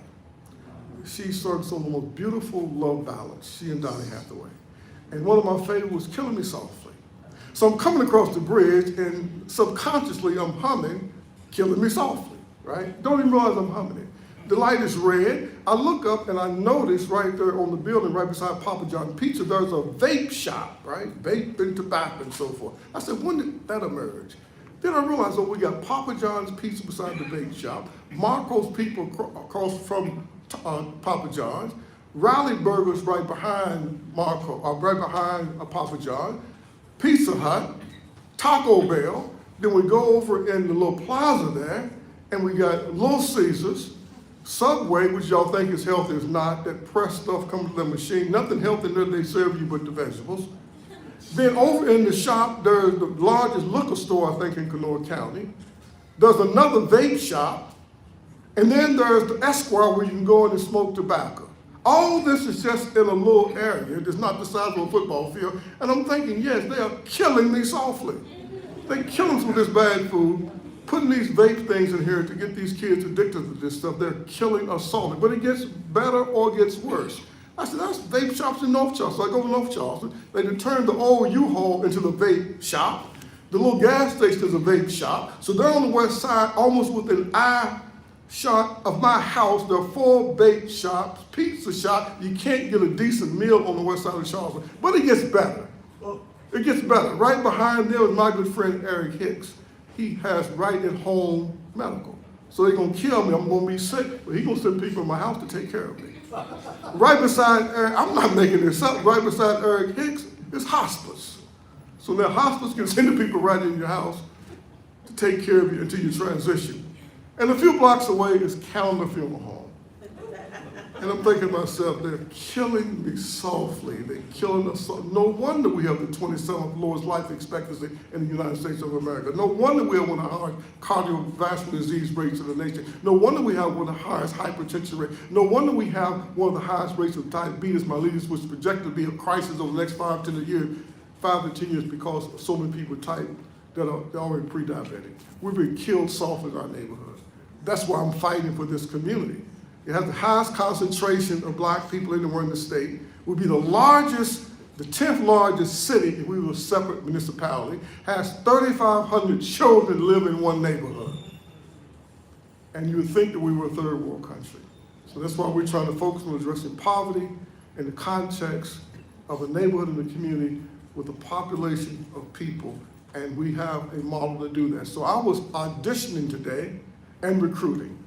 She sung some of the most beautiful love ballads, she and Donny Hathaway. And one of my favorites was Killing Me Softly. So I'm coming across the bridge and subconsciously I'm humming Killing Me Softly, right? Don't even realize I'm humming it. The light is red. I look up and I notice right there on the building right beside Papa John's Pizza, there's a vape shop, right? Vape and tobacco and so forth. I said, when did that emerge? Then I realized, oh, we got Papa John's Pizza beside the vape shop, Marco's people across from Papa John's, Riley Burgers right behind right behind Papa John, Pizza Hut, Taco Bell. Then we go over in the little plaza there, and we got Little Caesars, Subway, which y'all think is healthy, is not. That pressed stuff comes to the machine. Nothing healthy that they serve you but the vegetables. Then over in the shop, there's the largest liquor store, I think, in Kanawha County. There's another vape shop. And then there's the Esquire where you can go in and smoke tobacco. All this is just in a little area. It's not the size of a football field. And I'm thinking, yes, they are killing me softly. They kill us with this bad food, putting these vape things in here to get these kids addicted to this stuff. They're killing us softly. But it gets better or it gets worse. I said, that's vape shops in North Charleston. So I go to North Charleston. They turned the old U-Haul into the vape shop. The little gas station is a vape shop. So they're on the west side, almost within eye shot of my house. There are 4 vape shops, pizza shop. You can't get a decent meal on the west side of Charleston. But it gets better. It gets better. Right behind there is my good friend Eric Hicks. He has right at home medical. So they're going to kill me. I'm going to be sick. But he's going to send people in my house to take care of me. Right beside Eric, I'm not making this up, right beside Eric Hicks is hospice. So now hospice can send the people right in your house to take care of you until you transition. And a few blocks away is Calendar Funeral Home. And I'm thinking to myself, they're killing me softly. They're killing us softly. No wonder we have the 27th lowest life expectancy in the United States of America. No wonder we have one of the highest cardiovascular disease rates in the nation. No wonder we have one of the highest hypertension rates. No wonder we have one of the highest rates of diabetes mellitus, which is projected to be a crisis over the next 5 to 10 years because so many people type that are already pre-diabetic. We've been killed softly in our neighborhood. That's why I'm fighting for this community. It has the highest concentration of black people anywhere in the state. We'll be the largest, the 10th largest city if we were a separate municipality, has 3,500 children live in one neighborhood. And you would think that we were a third world country. So that's why we're trying to focus on addressing poverty in the context of a neighborhood and a community with a population of people, and we have a model to do that. So I was auditioning today and recruiting.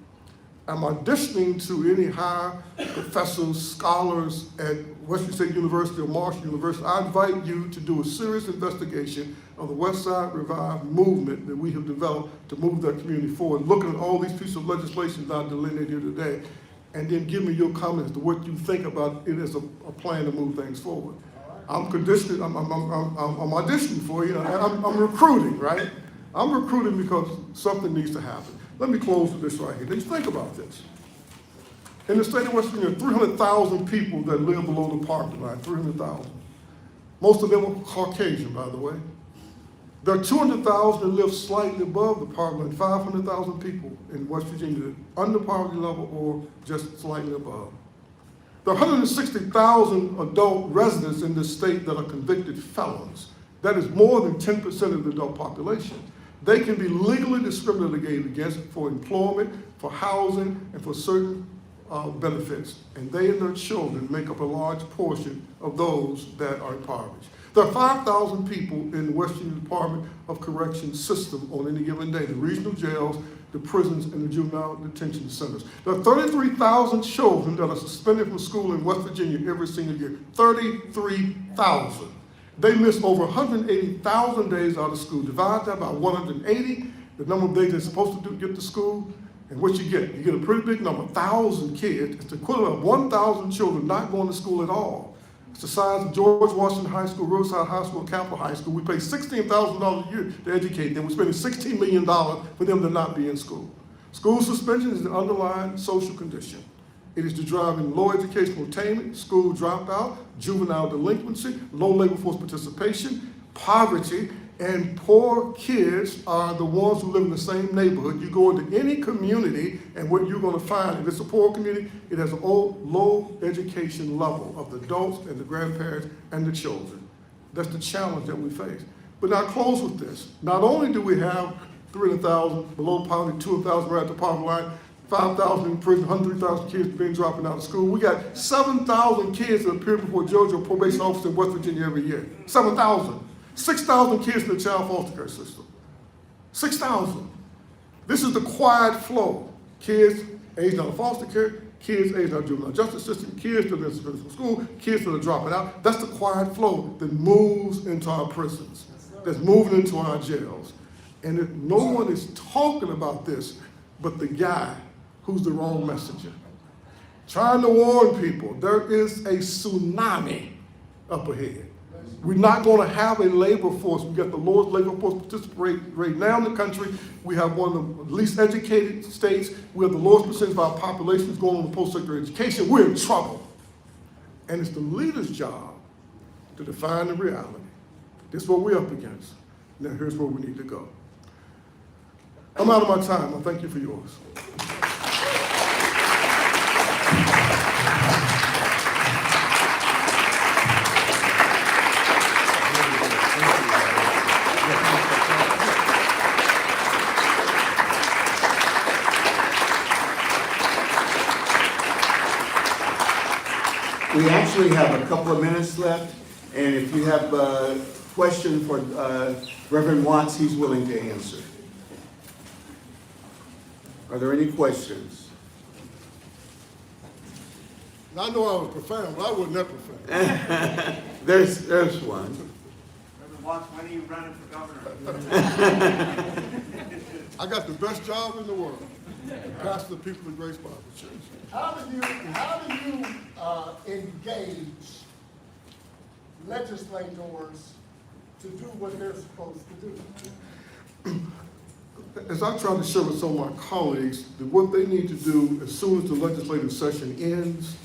I'm auditioning to any high professors, scholars at Western State University or Marshall University. I invite you to do a serious investigation of the West Side Revive movement that we have developed to move that community forward, looking at all these pieces of legislation that I delineated here today, and then give me your comments to what you think about it as a plan to move things forward. I'm conditioning, I'm auditioning for you, I'm recruiting, right? I'm recruiting because something needs to happen. Let me close with this right here. Let's think about this. In the state of West Virginia, 300,000 people that live below the poverty line, 300,000. Most of them are Caucasian, by the way. There are 200,000 that live slightly above the poverty line, 500,000 people in West Virginia that are under poverty level or just slightly above. There are 160,000 adult residents in this state that are convicted felons. That is more than 10% of the adult population. They can be legally discriminated against for employment, for housing, and for certain benefits. And they and their children make up a large portion of those that are impoverished. There are 5,000 people in the West Virginia Department of Corrections system on any given day, the regional jails, the prisons, and the juvenile detention centers. There are 33,000 children that are suspended from school in West Virginia every single year. 33,000. They miss over 180,000 days out of school. Divide that by 180, the number of days they're supposed to get to school, and what you get a pretty big number, 1,000 kids. It's the equivalent of 1,000 children not going to school at all. It's the size of George Washington High School, Riverside High School, Capitol High School. We pay $16,000 a year to educate them. We're spending $16 million for them to not be in school. School suspension is the underlying social condition. It is to drive in low educational attainment, school dropout, juvenile delinquency, low labor force participation, poverty, and poor kids are the ones who live in the same neighborhood. You go into any community, and what you're going to find, if it's a poor community, it has a low education level of the adults and the grandparents and the children. That's the challenge that we face. But now close with this. Not only do we have 300,000 below poverty, 200,000 right at the poverty line, 5,000 in prison, 103,000 kids being dropping out of school. We got 7,000 kids that appear before judge or probation officer in West Virginia every year. 7,000. 6,000 kids in the child foster care system. 6,000. This is the quiet flow. Kids aged out of foster care, kids aged out of juvenile justice system, kids that are suspended from school, kids that are dropping out. That's the quiet flow that moves into our prisons, that's moving into our jails. And if no one is talking about this but the guy who's the wrong messenger, trying to warn people, there is a tsunami up ahead. We're not going to have a labor force. We've got the lowest labor force participation rate now in the country. We have one of the least educated states. We have the lowest percentage of our population going on to post-secondary education. We're in trouble. And it's the leader's job to define the reality. This is what we're up against. Now here's where we need to go. I'm out of my time. I thank you for yours. We actually have a couple of minutes left, and if you have a question for Reverend Watts, he's willing to answer. Are there any questions? I know I was profound, but I wasn't that profound. There's one. Reverend Watts, when are you running for governor? I got the best job in the world, pastor the people in Grace Bible Church. How do you engage legislators to do what they're supposed to do? As I try to share with some of my colleagues, that what they need to do as soon as the legislative session ends,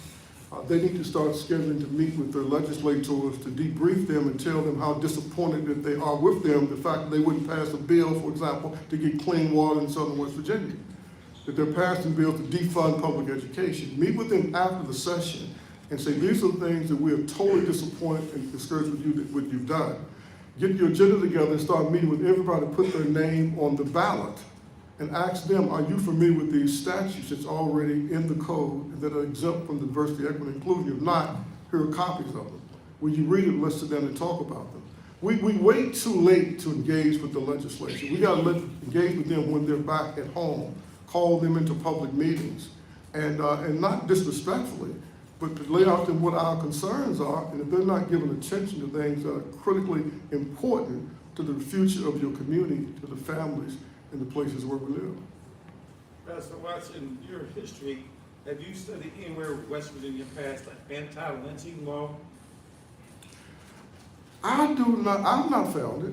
they need to start scheduling to meet with their legislators to debrief them and tell them how disappointed that they are with them, the fact that they wouldn't pass a bill, for example, to get clean water in southern West Virginia, that they're passing bills to defund public education. Meet with them after the session and say, these are the things that we are totally disappointed and discouraged with you, what you've done. Get your agenda together and start meeting with everybody, put their name on the ballot, and ask them, are you familiar with these statutes that's already in the code and that are exempt from diversity, equity, and inclusion? If not, here are copies of them. When you read it, let's sit down and talk about them. We wait too late to engage with the legislature. We got to engage with them when they're back at home, call them into public meetings, and not disrespectfully, but to lay out to them what our concerns are, and if they're not giving attention to things that are critically important to the future of your community, to the families, and the places where we live. Pastor Watson, your history, have you studied anywhere in West Virginia passed an anti-lynching law? I've not found it.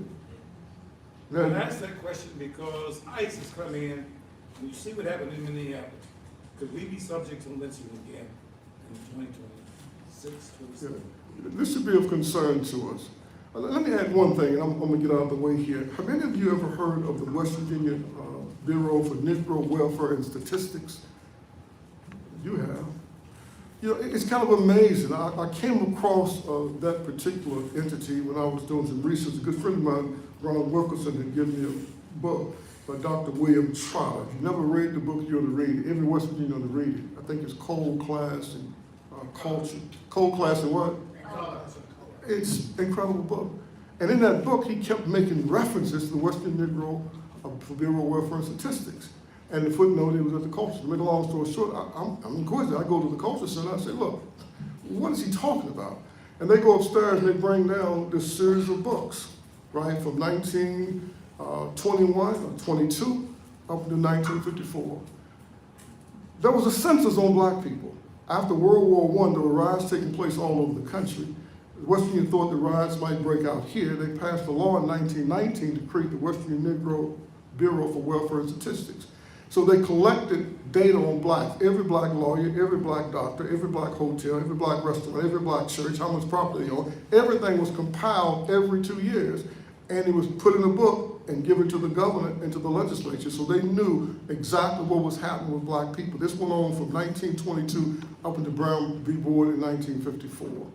I ask that question because ICE has come in, and you see what happened in Minneapolis. Could we be subject to lynching again in 2026, 27? This should be of concern to us. Let me add one thing, and I'm going to get out of the way here. Have any of you ever heard of the West Virginia Bureau for Negro Welfare and Statistics? You have. You know, it's kind of amazing. I came across that particular entity when I was doing some research. A good friend of mine, Ron Wilkerson, had given me a book by Dr. William Trotter. If you never read the book, you ought to read it. Every West Virginian ought to read it. I think it's Cold Class and Culture. Cold Class and what? It's an incredible book. And in that book, he kept making references to the Western Negro Bureau of Welfare and Statistics. And the footnote, it was at the culture. To make a long story short, I'm inquisitive. I go to the culture center, I say, look, what is he talking about? And they go upstairs and they bring down this series of books, right, from 1921 or 22 up to 1954. There was a census on black people. After World War I, there were riots taking place all over the country. West Virginia thought the riots might break out here. They passed a law in 1919 to create the West Virginia Negro Bureau for Welfare and Statistics. So they collected data on blacks, every black lawyer, every black doctor, every black hotel, every black restaurant, every black church, how much property they owned. Everything was compiled every 2 years, and it was put in a book and given to the governor and to the legislature, so they knew exactly what was happening with black people. This went on from 1922 up into Brown v. Board in 1954.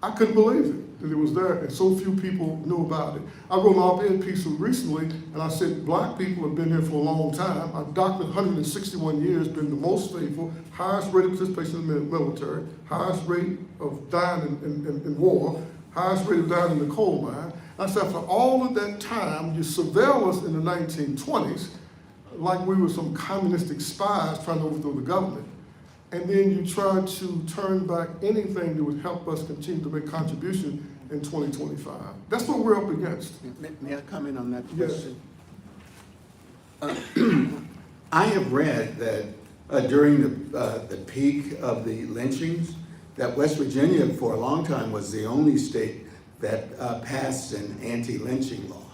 I couldn't believe it, that it was there, and so few people knew about it. I wrote an op-ed piece recently, and I said, black people have been here for a long time. I've documented 161 years, been the most faithful, highest rate of participation in the military, highest rate of dying in war, highest rate of dying in the coal mine. I said, for all of that time, you surveilled us in the 1920s like we were some communistic spies trying to overthrow the government. And then you try to turn back anything that would help us continue to make contribution in 2025. That's what we're up against. May I comment on that Yes. question? I have read that during the peak of the lynchings, that West Virginia for a long time was the only state that passed an anti-lynching law.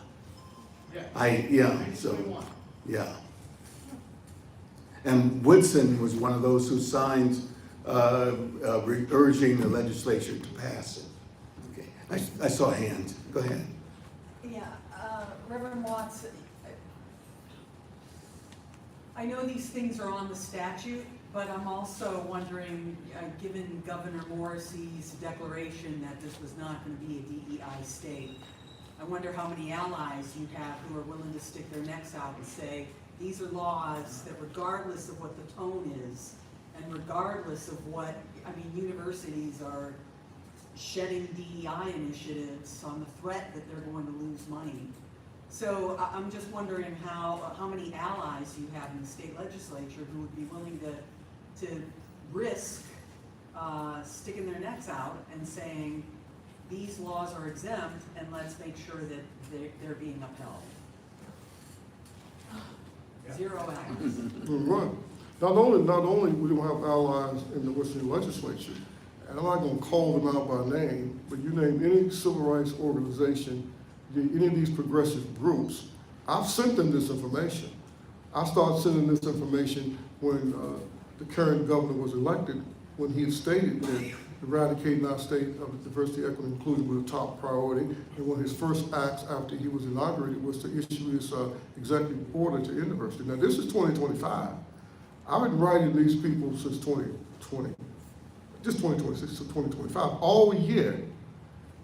Yeah. And Woodson was one of those who signed urging the legislature to pass it. Okay, I saw a hand. Go ahead. Yeah, Reverend Watts, I know these things are on the statute, but I'm also wondering, given Governor Morrissey's declaration that this was not going to be a DEI state, I wonder how many allies you have who are willing to stick their necks out and say, these are laws that regardless of what the tone is, and regardless of what, universities are shedding DEI initiatives on the threat that they're going to lose money. So I'm just wondering how many allies you have in the state legislature who would be willing to risk sticking their necks out and saying, these laws are exempt and let's make sure that they're being upheld. Zero allies. Right. Not only we don't have allies in the West Virginia legislature, and I'm not going to call them out by name, but you name any civil rights organization, any of these progressive groups, I've sent them this information. I started sending this information when the current governor was elected, when he had stated that eradicating our state of diversity, equity, and inclusion was a top priority. And one of his first acts after he was inaugurated was to issue his executive order to university. Now this is 2025. I've been writing these people since 2020, just 2026 to 2025. All year,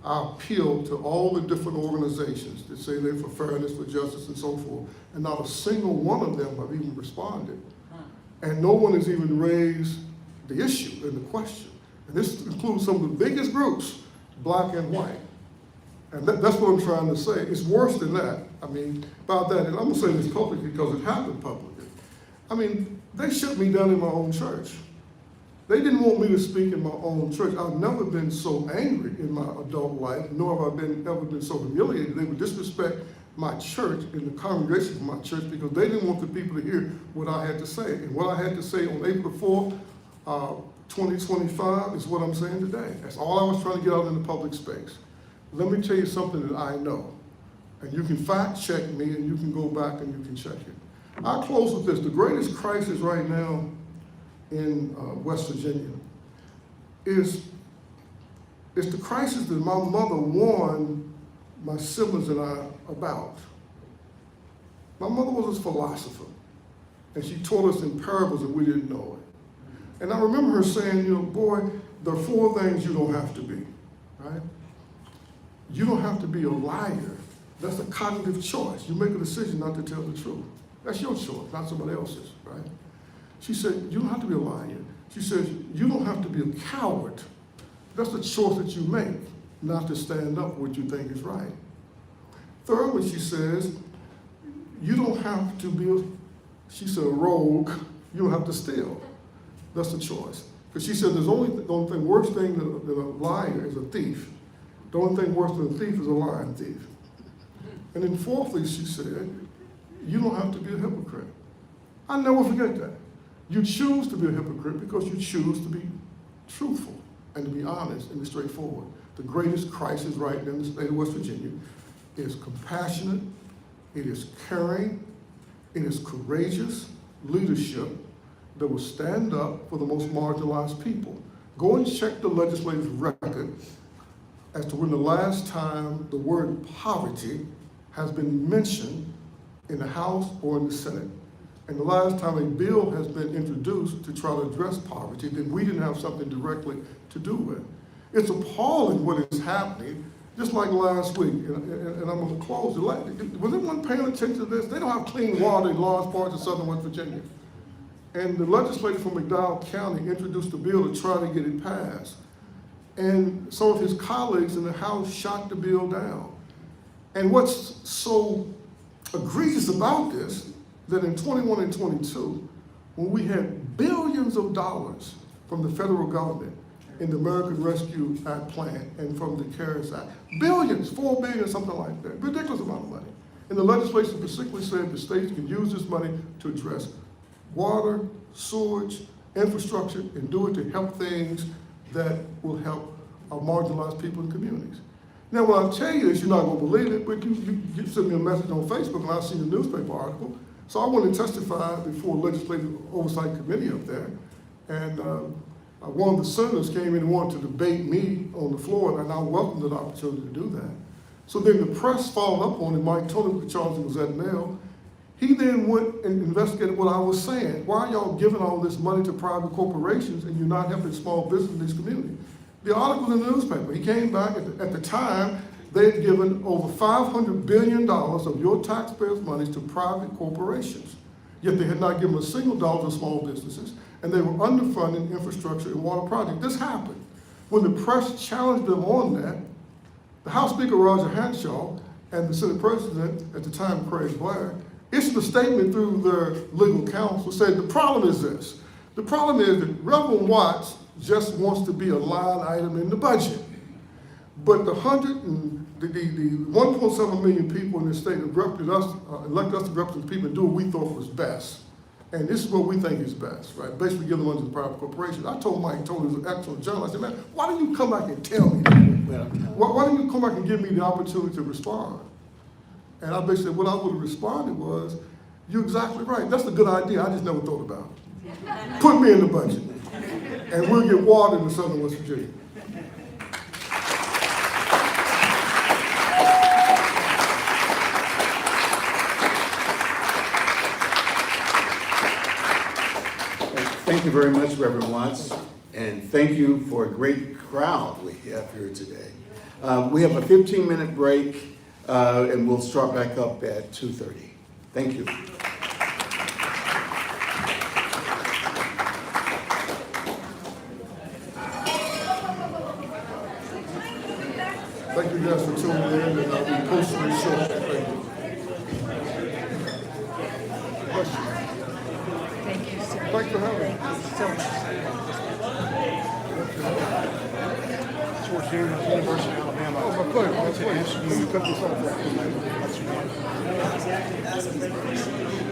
I appeal to all the different organizations that say they're for fairness, for justice, and so forth, and not a single one of them have even responded. And no one has even raised the issue and the question. And this includes some of the biggest groups black and white. And that's what I'm trying to say. It's worse than that. I mean, about that, and I'm gonna say this publicly because it happened publicly. I mean, they shut me down in my own church. They didn't want me to speak in my own church. I've never been so angry in my adult life, nor have I ever been so humiliated. They would disrespect my church and the congregation of my church because they didn't want the people to hear what I had to say. And what I had to say on April 4th, 2025 is what I'm saying today. That's all I was trying to get out in the public space. Let me tell you something that I know. And you can fact check me and you can go back and you can check it. I'll close with this. The greatest crisis right now in West Virginia is the crisis that my mother warned my siblings and I about. My mother was a philosopher, and she taught us in parables and we didn't know it. And I remember her saying, you know, boy, there are 4 things you don't have to be, right? You don't have to be a liar. That's a cognitive choice. You make a decision not to tell the truth. That's your choice, not somebody else's, right? She said, you don't have to be a liar. She says, you don't have to be a coward. That's the choice that you make, not to stand up for what you think is right. Thirdly, she says, you don't have to be, a rogue. You don't have to steal. That's the choice. Because she said, the only thing worse thing than a liar is a thief. The only thing worse than a thief is a lying thief. And then fourthly, she said, you don't have to be a hypocrite. I'll never forget that. You choose to be a hypocrite because you choose to be truthful and to be honest and be straightforward. The greatest crisis right now in the state of West Virginia is compassionate, it is caring, it is courageous leadership that will stand up for the most marginalized people. Go and check the legislative record as to when the last time the word poverty has been mentioned in the House or in the Senate. And the last time a bill has been introduced to try to address poverty, then we didn't have something directly to do with. It's appalling what is happening, just like last week, and I'm gonna close. Was anyone paying attention to this? They don't have clean water in large parts of southern West Virginia. And the legislator from McDowell County introduced a bill to try to get it passed. And some of his colleagues in the House shot the bill down. And what's so egregious about this, that in 21 and 22, when we had billions of dollars from the federal government in the American Rescue Act plan and from the CARES Act, billions, 4 billion, something like that, ridiculous amount of money. And the legislation specifically said the states can use this money to address water, sewage, infrastructure, and do it to help things that will help our marginalized people and communities. Now, when I tell you this, you're not going to believe it, but you send me a message on Facebook and I've seen the newspaper article. So I want to testify before Legislative Oversight Committee up there. And one of the senators came in and wanted to debate me on the floor, and I welcomed the opportunity to do that. So then the press followed up on it. Mike Tony with Charles and Gazette Mail. He then went and investigated what I was saying. Why are y'all giving all this money to private corporations and you're not helping small business in this community? The article was in the newspaper. He came back, at the time, they had given over $500 billion of your taxpayers' money to private corporations. Yet they had not given a single dollar to small businesses, and they were underfunding infrastructure and water projects. This happened. When the press challenged them on that, the House Speaker, Roger Hanshaw, and the Senate President, at the time, Craig Blair, issued a statement through their legal counsel saying the problem is this. The problem is that Reverend Watts just wants to be a line item in the budget. But the 1.7 million people in this state have elected us to represent people and do what we thought was best. And this is what we think is best, right? Basically give the money to the private corporation. I told Mike, he was an excellent journalist. I said, man, why don't you come back and tell me that? Why don't you come back and give me the opportunity to respond? And I basically, what I would have responded was, you're exactly right. That's a good idea. I just never thought about it. Put me in the budget, and we'll get water in southern West Virginia. Thank you very much, Reverend Watts, and thank you for a great crowd we have here today. We have a 15-minute break, and we'll start back up at 2:30. Thank you. questions. Thank you, sir. Thanks for having me. Thank you so much. George Daniels, University of Alabama. Oh, my pleasure. I wanted to ask you, Let me cut this off right here.